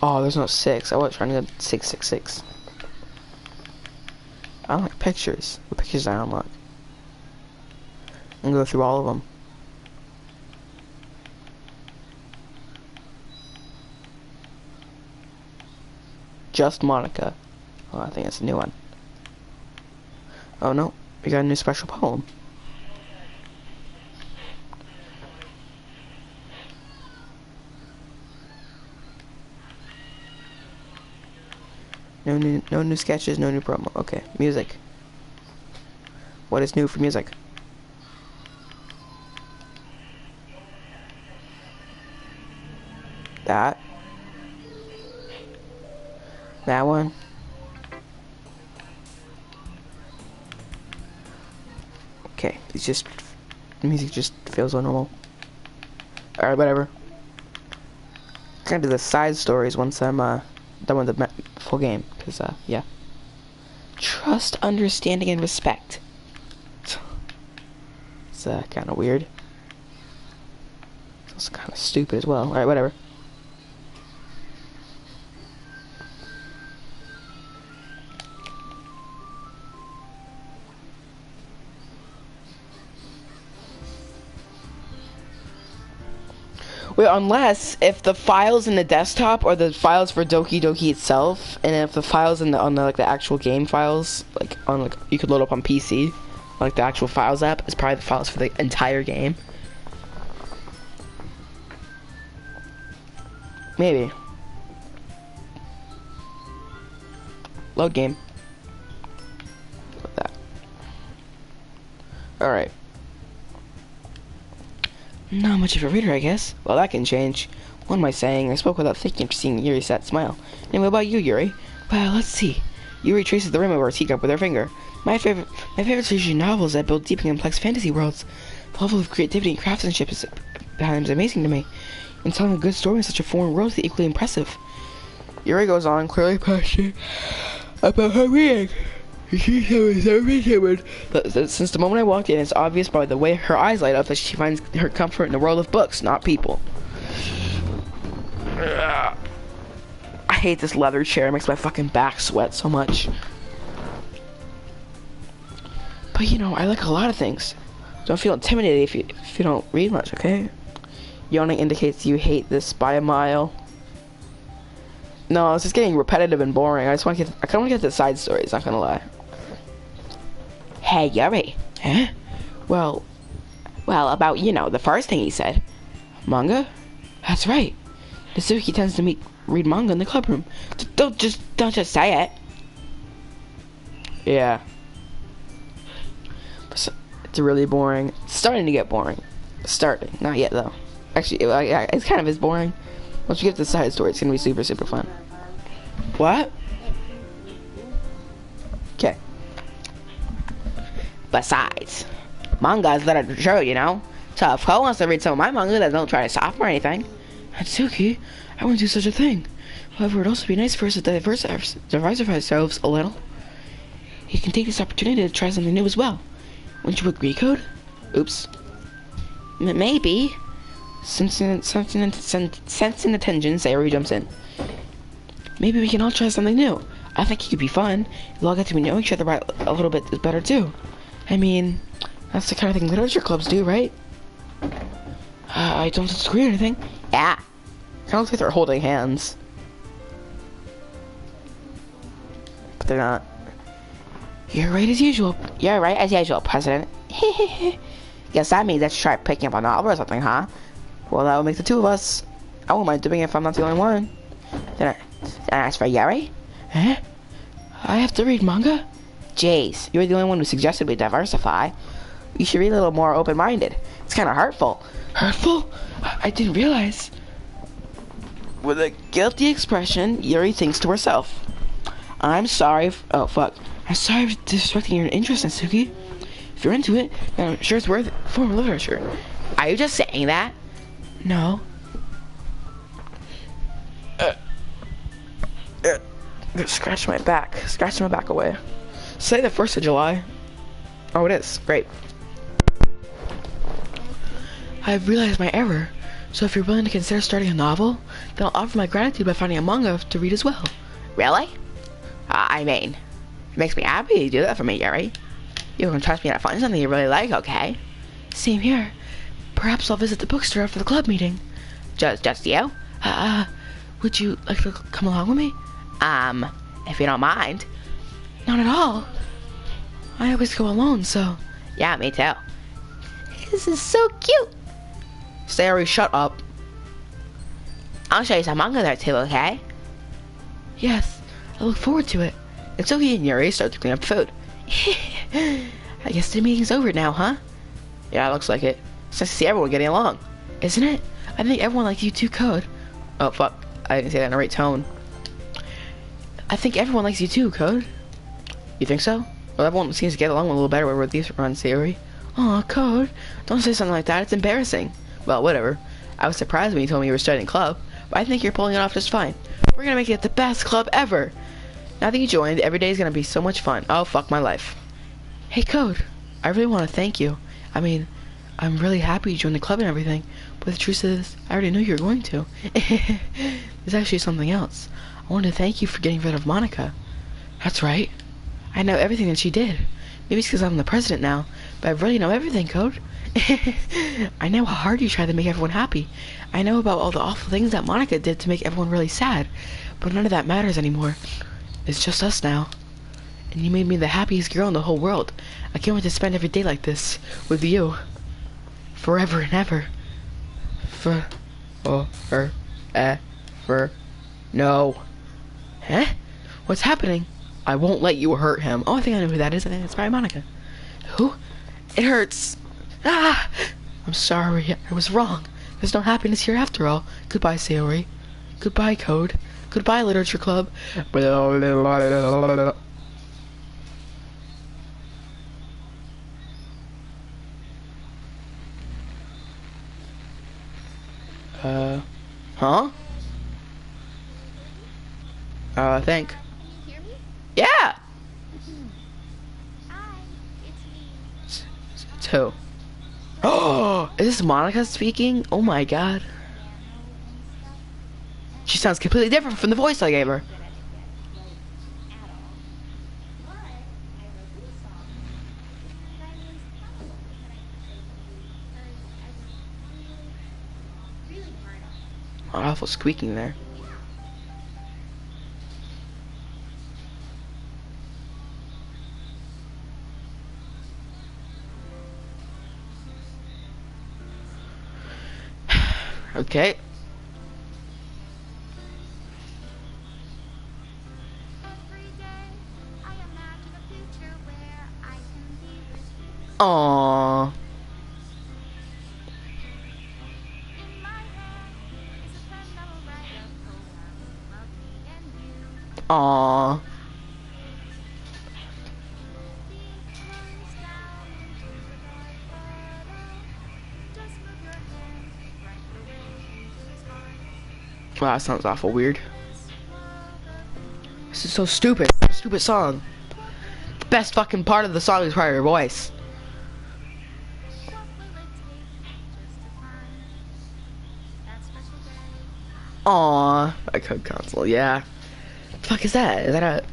Oh, there's no 6. I was trying to get 666. I don't like pictures. What pictures do I unlock? I'm gonna go through all of them. Just Monica. Oh, I think that's a new one. Oh no, we got a new special poem. No new sketches, no new promo. Okay, music. What is new for music? That one. Okay, it's just music just feels so normal. Alright, whatever. Gonna do the side stories once I'm done with the full game, because yeah. Trust, understanding, and respect. It's kind of weird. It's also kind of stupid as well. Alright, whatever. Wait, unless if the files in the desktop are the files for Doki Doki itself, and if the files in the like the actual game files, like on like you could load up on PC, like the actual files app is probably the files for the entire game. Maybe. Load game. Like that. Alright. Not much of a reader, I guess. Well, that can change. What am I saying? I spoke without thinking after seeing Yuri's sad smile. Anyway, what about you, Yuri? Well, let's see. Yuri traces the rim of her teacup with her finger. My favorite are usually novels that build deep and complex fantasy worlds. The level of creativity and craftsmanship is amazing to me. And telling a good story in such a foreign world is equally impressive. Yuri goes on, clearly passionate about her reading. Since the moment I walked in, it's obvious by the way her eyes light up that she finds her comfort in the world of books, not people. I hate this leather chair. It makes my fucking back sweat so much. But you know, I like a lot of things. Don't feel intimidated if you don't read much, okay? Yawning indicates you hate this by a mile. No, it's just getting repetitive and boring. I kind of want to get to the side stories, not gonna lie. Hey, Yuri. Huh? Well, about, you know, the first thing he said. Manga? That's right. Natsuki tends to read manga in the club room. Don't just say it. Yeah. It's really boring. It's starting to get boring. Starting. Not yet, though. Actually, it's kind of is boring. Once we get to the side story, it's gonna be super, super fun. What? Okay. Besides, manga is literature, you know? So if Ko wants to read some of my manga, then don't try to stop him or anything. Natsuki, I wouldn't do such a thing. However, it would also be nice for us to diversify ourselves a little. You can take this opportunity to try something new as well. Wouldn't you agree, Code? Oops. Maybe. Sensing the tension, Sayori jumps in. Maybe we can all try something new. I think it could be fun. We'll all get to know each other a little bit better, too. I mean, that's the kind of thing literature clubs do, right? I don't disagree or anything. Yeah. Kind of looks like they're holding hands. But they're not. You're right as usual. You're right as usual, President. Guess that means let's try picking up a novel or something, huh? Well, that would make the two of us. I won't mind doing it if I'm not the only one. Then as for Yuri? Eh? I have to read manga? Jeez, you're the only one who suggested we diversify. You should be a little more open-minded. It's kind of hurtful. Hurtful? I didn't realize. With a guilty expression, Yuri thinks to herself. I'm sorry oh, fuck. I'm sorry for disrespecting your interest, Natsuki. If you're into it, then I'm sure it's worth it for literature. Are you just saying that? No. Scratch my back. Scratch my back away. Say the 1st of July. Oh, it is. Great. I've realized my error. So if you're willing to consider starting a novel, then I'll offer my gratitude by finding a manga to read as well. Really? I mean, it makes me happy you do that for me, Yuri. You can trust me to find something you really like, okay? Same here. Perhaps I'll visit the bookstore after the club meeting. Just you? Would you like to come along with me? If you don't mind. Not at all. I always go alone, so... Yeah, me too. This is so cute. Sayori, shut up. I'll show you some manga there too, okay? Yes, I look forward to it. And so he and Yuri start to clean up food. I guess the meeting's over now, huh? Yeah, it looks like it. It's nice to see everyone getting along. Isn't it? I think everyone likes you too, Code. Oh, fuck. I didn't say that in the right tone. I think everyone likes you too, Code. You think so? Well, everyone seems to get along a little better with these runs, Sayori. Aw, Code. Don't say something like that. It's embarrassing. Well, whatever. I was surprised when you told me you were starting a club, but I think you're pulling it off just fine. We're gonna make it the best club ever. Now that you joined, every day is gonna be so much fun. Oh, fuck my life. Hey, Code. I really want to thank you. I mean, I'm really happy you joined the club and everything, but the truth is, I already knew you were going to. There's actually something else. I wanted to thank you for getting rid of Monica. That's right. I know everything that she did. Maybe it's because I'm the president now, but I really know everything, Code. I know how hard you tried to make everyone happy. I know about all the awful things that Monica did to make everyone really sad, but none of that matters anymore. It's just us now. And you made me the happiest girl in the whole world. I can't wait to spend every day like this, with you. Forever and ever. No. Huh? What's happening? I won't let you hurt him. Oh, I think I know who that is. I think it's probably Monica. Who? It hurts. Ah! I'm sorry. I was wrong. There's no happiness here after all. Goodbye, Sayori. Goodbye, Code. Goodbye, Literature Club. Huh? I think. Can you hear me? Yeah! Hi, it's me. It's who? Oh! Is this Monica speaking? Oh my god. She sounds completely different from the voice I gave her. Awful squeaking there. Okay. Every day I imagine a future where I can be with you. Aww. In my hand is a pen that will write a poem of me and you. Aww. The ink runs down into the dark bottle. Just move your hand right the way into his heart. Wow, that sounds awful weird. so stupid. Stupid song. The best fucking part of the song is probably her voice. What will it take just to find that special day? Aww. My code console, yeah. What the fuck is that? Is that a...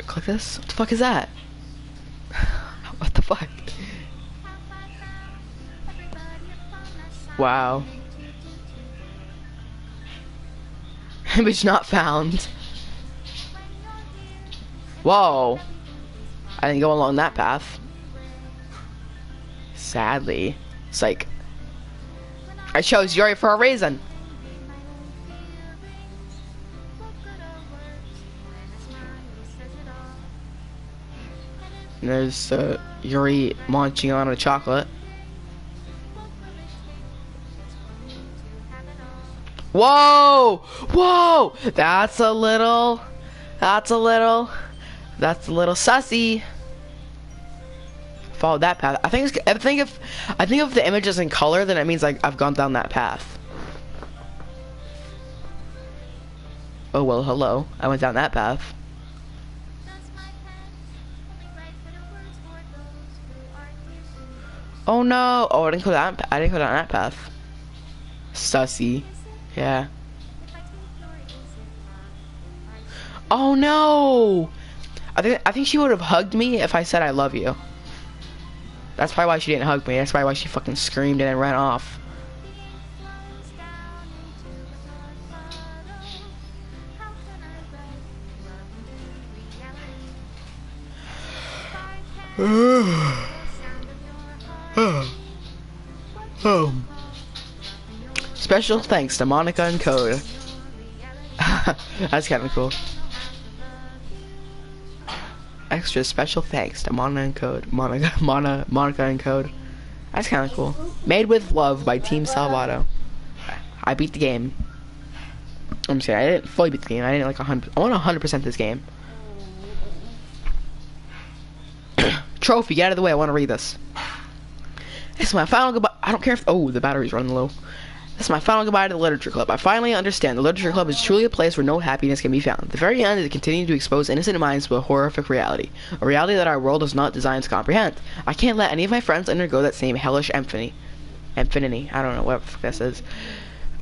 Click this? What the fuck is that? What the fuck? Have I found everybody upon that side? Wow. Image not found. When you're here, Whoa. I didn't go along that path. Sadly. It's like, I chose Yuri for a reason. my own feelings. What good are words when a smile says it all? And there's Yuri munching on a chocolate. What will it take just for me to have it all? Whoa! Whoa! That's a little sussy. Follow that path. I think if the image is in color, then it means like I've gone down that path. Oh well, hello. I went down that path. Does my pen only write better words for those who are here soon? Oh no! Oh, I didn't go down that path. Sussy. Yeah. If I take your innocent love, if I Oh no! I think she would have hugged me if I said I love you. That's probably why she didn't hug me. That's probably why she fucking screamed and then ran off. the ink flows down into a thought puddle, how can I write love into reality? If I can't hear the sound of your heart, what do you call love in your Special thanks to Monica and Code. reality? That's kind of cool. How to love you? Extra special thanks to Monica and Code. Monica and Code. That's kind of cool. Made with love by Team Salvato. I beat the game. I'm saying I didn't fully beat the game. I didn't like 100. I want 100% this game. Trophy, get out of the way. I want to read this. This is my final goodbye. I don't care if. Oh, the battery's running low. This is my final goodbye to the Literature Club. I finally understand the Literature Club is truly a place where no happiness can be found. At the very end, it continues to expose innocent minds to a horrific reality. A reality that our world is not designed to comprehend. I can't let any of my friends undergo that same hellish infinity. I don't know what the fuck this is.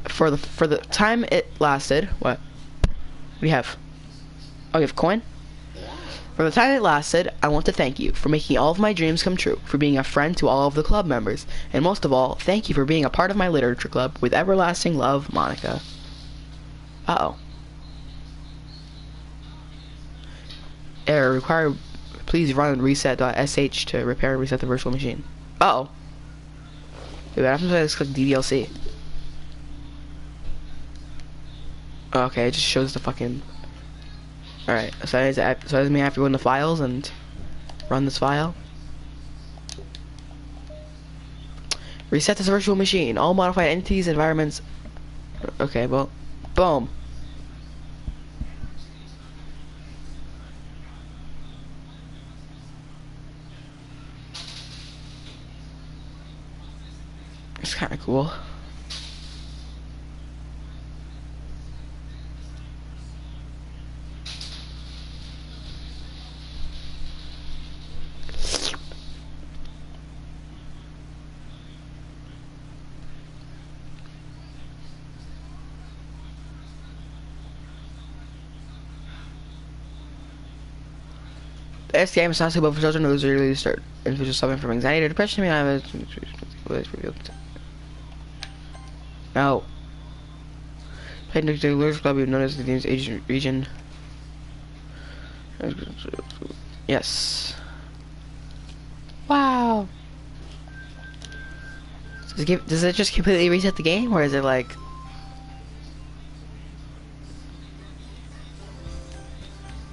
For the time it lasted, what? What do you have? Oh, you have coin? For the time it lasted, I want to thank you for making all of my dreams come true, for being a friend to all of the club members, and most of all, thank you for being a part of my literature club. With everlasting love, Monica. Uh-oh. Error required. Please run reset.sh to repair and reset the virtual machine. Uh-oh. Wait, what happens if I just click DDLC? Okay, it just shows the fucking... Alright, so does that mean I have to go into files and run this file? Reset this virtual machine. All modified entities, environments... Okay, well, boom. It's kind of cool. This game is not suitable for children who early start individuals suffering from anxiety or depression. I have no. Played next to the Lord's Club, you've noticed the game's age region. Yes. Wow. Does it just completely reset the game, or is it like?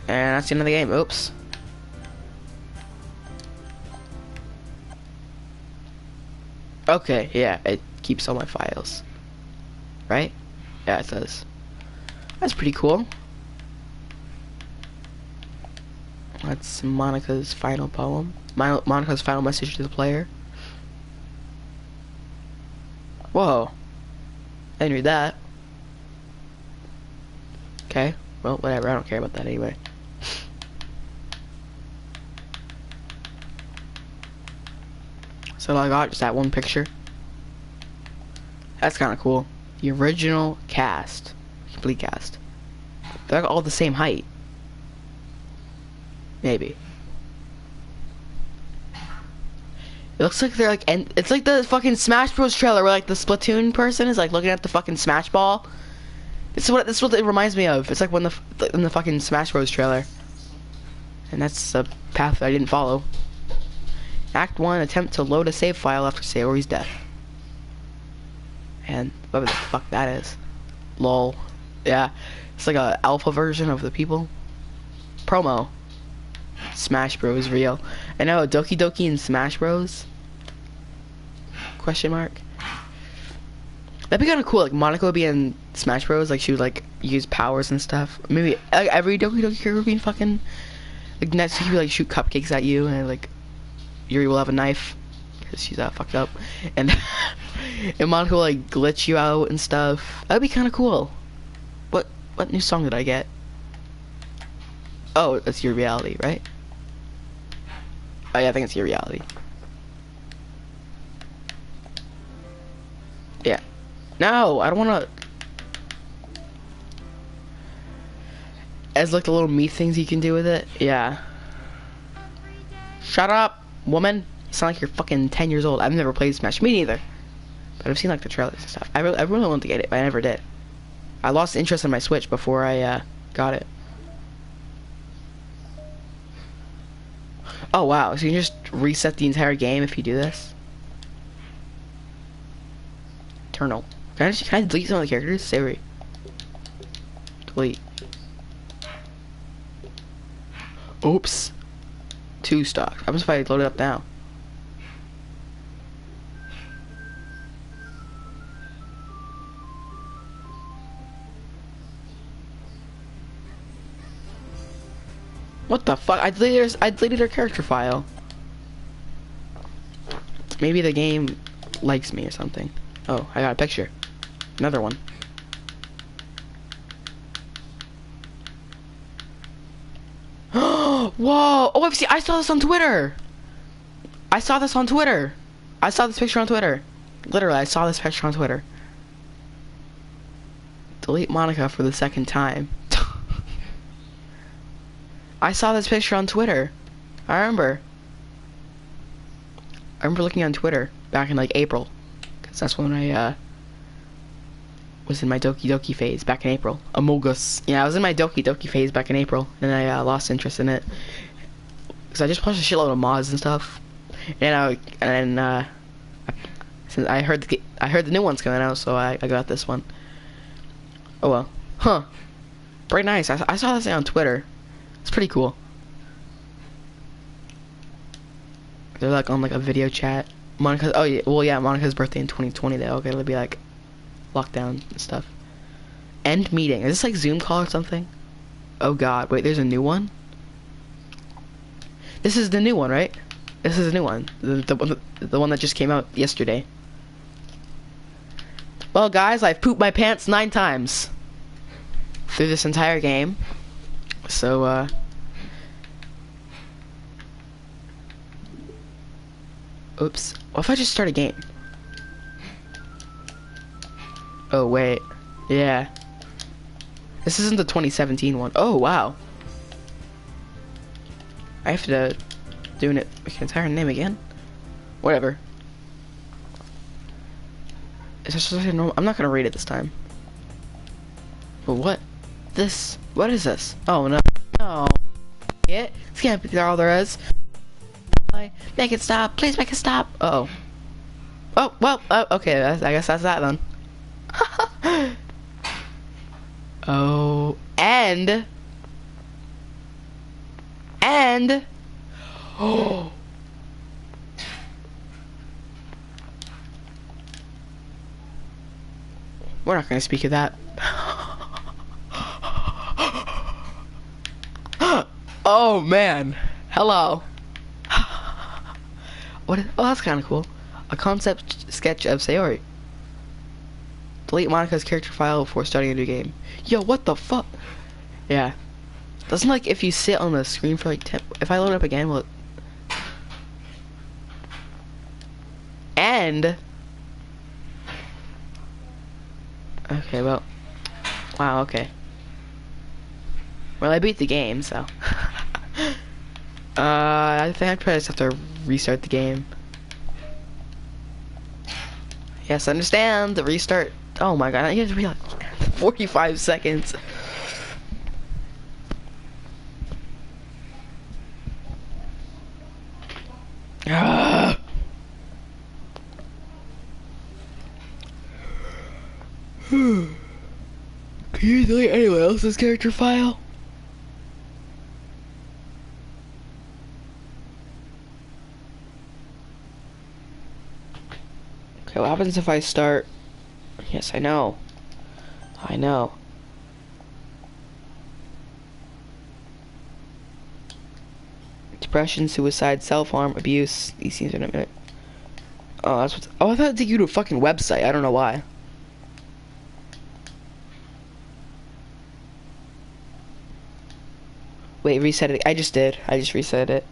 And that's the end of the game. Oops. Okay, yeah, it keeps all my files. Right? Yeah, it does. That's pretty cool. That's Monica's final poem. Monica's final message to the player. Whoa. I didn't read that. Okay, well, whatever. I don't care about that anyway. So I got just that one picture. That's kind of cool. The original cast, complete cast. They're like all the same height. Maybe. It looks like they're like, and it's like the fucking Smash Bros trailer where like the Splatoon person is like looking at the fucking Smash ball. This is what it reminds me of. It's like when in the fucking Smash Bros trailer. And that's a path that I didn't follow. Act 1, attempt to load a save file after Sayori's death. And whatever the fuck that is. Lol. Yeah. It's like a alpha version of the people. Promo. Smash Bros real. I know, Doki Doki and Smash Bros. Question mark. That'd be kind of cool. Like Monaco would be in Smash Bros. Like she would like use powers and stuff. Maybe like, every Doki Doki character would be in like next she could like shoot cupcakes at you and like Yuri will have a knife because she's fucked up and and Monaco will like glitch you out and stuff. That'd be kind of cool. What new song did I get? Oh, that's Your Reality, right? Oh yeah, I think it's Your Reality. Yeah. No, I don't want to. As like the little meat things you can do with it. Yeah. Shut up, woman. You sound like you're fucking 10 years old. I've never played Smash. Me neither. But I've seen like the trailers and stuff. I really wanted to get it, but I never did. I lost interest in my Switch before I got it. Oh wow, so you can just reset the entire game if you do this? Eternal. Can I delete some of the characters? Savory. Delete. Oops. 2 stock. What happens if I load it up now? What the fuck? I deleted her character file. Maybe the game likes me or something. Oh, I got a picture. Another one. Whoa! Oh, I saw this on Twitter. I saw this on Twitter. I saw this picture on Twitter. Literally, I saw this picture on Twitter. Delete Monica for the 2nd time. I saw this picture on Twitter. I remember looking on Twitter back in like April, because that's when I was in my Doki Doki phase back in April. Among Us. Yeah, I was in my Doki Doki phase back in April, and I lost interest in it because I just watched a shitload of mods and stuff. And since I heard the new one's coming out, so I got this one. Oh well. Huh. Pretty nice. I saw this thing on Twitter. It's pretty cool. They're like on like a video chat. Monica. Oh yeah. Well yeah. Monica's birthday in 2020. Though. Okay, it'll be like lockdown and stuff. End meeting. Is this like Zoom call or something? Oh god. Wait. There's a new one. This is the new one, right? This is the new one. The one that just came out yesterday. Well, guys, I've pooped my pants 9 times through this entire game. So, oops. What if I just start a game? Oh, wait. Yeah. This isn't the 2017 one. Oh, wow. I have to do an entire name again? Whatever. It's just like a normal. I'm not gonna read it this time. But what? This? What is this? Oh no! No! Yeah, this can't be all there is. Make it stop! Please make it stop! Uh oh. Oh well. Okay. I guess that's that then. Oh, and oh. We're not gonna speak of that. Oh man, hello. What? Oh, that's kind of cool. A concept sketch of Sayori. Delete Monica's character file before starting a new game. Yo, what the fuck? Yeah. Doesn't like if you sit on the screen for like 10. If I load up again, will it? end? Okay, well. Wow, okay. Well, I beat the game, so. I think I probably just have to restart the game. Yes, understand. The restart. Oh my god, I have to be like 45 seconds. Ah. Can you delete anyone else's character file? Okay, what happens if I start? Yes, I know. I know. Depression, suicide, self-harm, abuse. These things are in a minute. Oh, that's what. Oh, I thought it'd take you to a fucking website. I don't know why. Wait, reset it. I just did. I just reset it.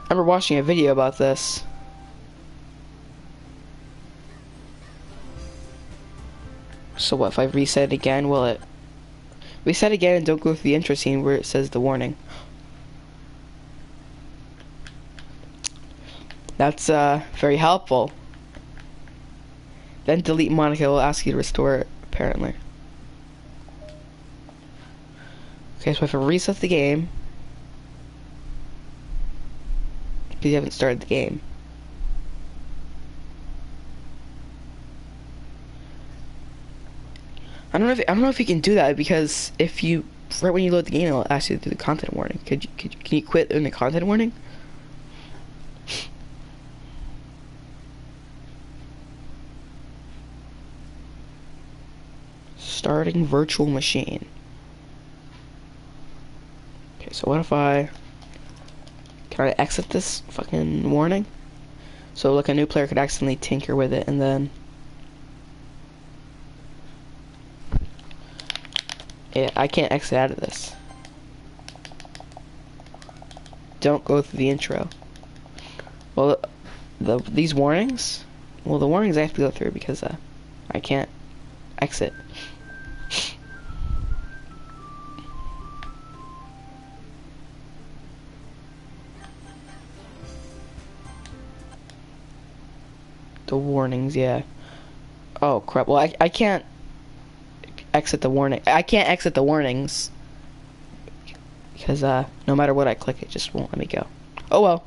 I remember watching a video about this. So what if I reset it again? Will it reset again and don't go through the intro scene where it says the warning? That's very helpful. Then delete Monica will ask you to restore it, apparently. Okay, so if I reset the game, because you haven't started the game. I don't know if you can do that, because if you right when you load the game, it'll ask you to do the content warning. Can you quit in the content warning? Starting virtual machine. Okay, so what if can I exit this fucking warning? So like a new player could accidentally tinker with it and then yeah, I can't exit out of this. Don't go through the intro. Well, these warnings? Well, the warnings I have to go through because I can't exit. The warnings, yeah. Oh crap. Well, I can't exit the warning. I can't exit the warnings because no matter what I click, it just won't let me go. Oh well.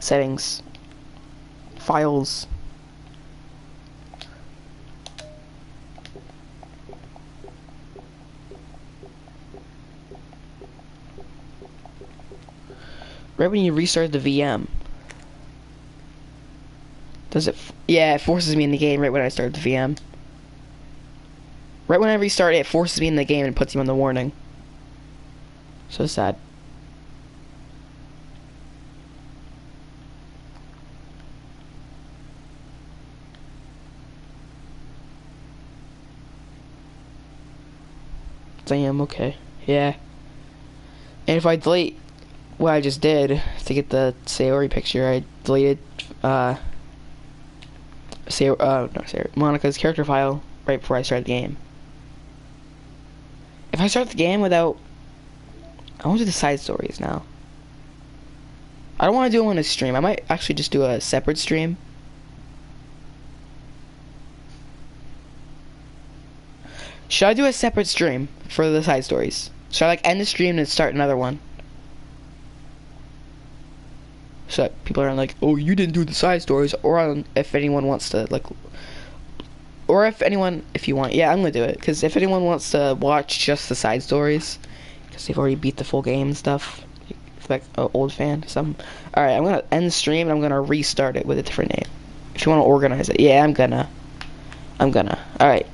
Settings. Files. Right when you restart the VM. Does it? Yeah, it forces me in the game right when I start the VM. Right when I restart it, it forces me in the game and puts me on the warning. So sad. Damn, okay. Yeah. And if I delete what I just did to get the Sayori picture, I deleted Monica's character file right before I started the game. If I start the game without, I want to do the side stories now. I don't want to do them on a stream. I might actually just do a separate stream. Should I do a separate stream for the side stories? Should I like end the stream and start another one? So that people aren't like, oh, you didn't do the side stories, or if anyone wants to like, or if you want, yeah, I'm gonna do it, because if anyone wants to watch just the side stories, because they've already beat the full game and stuff, like an old fan, alright, I'm gonna end the stream and I'm gonna restart it with a different name. If you want to organize it, yeah, I'm gonna, alright.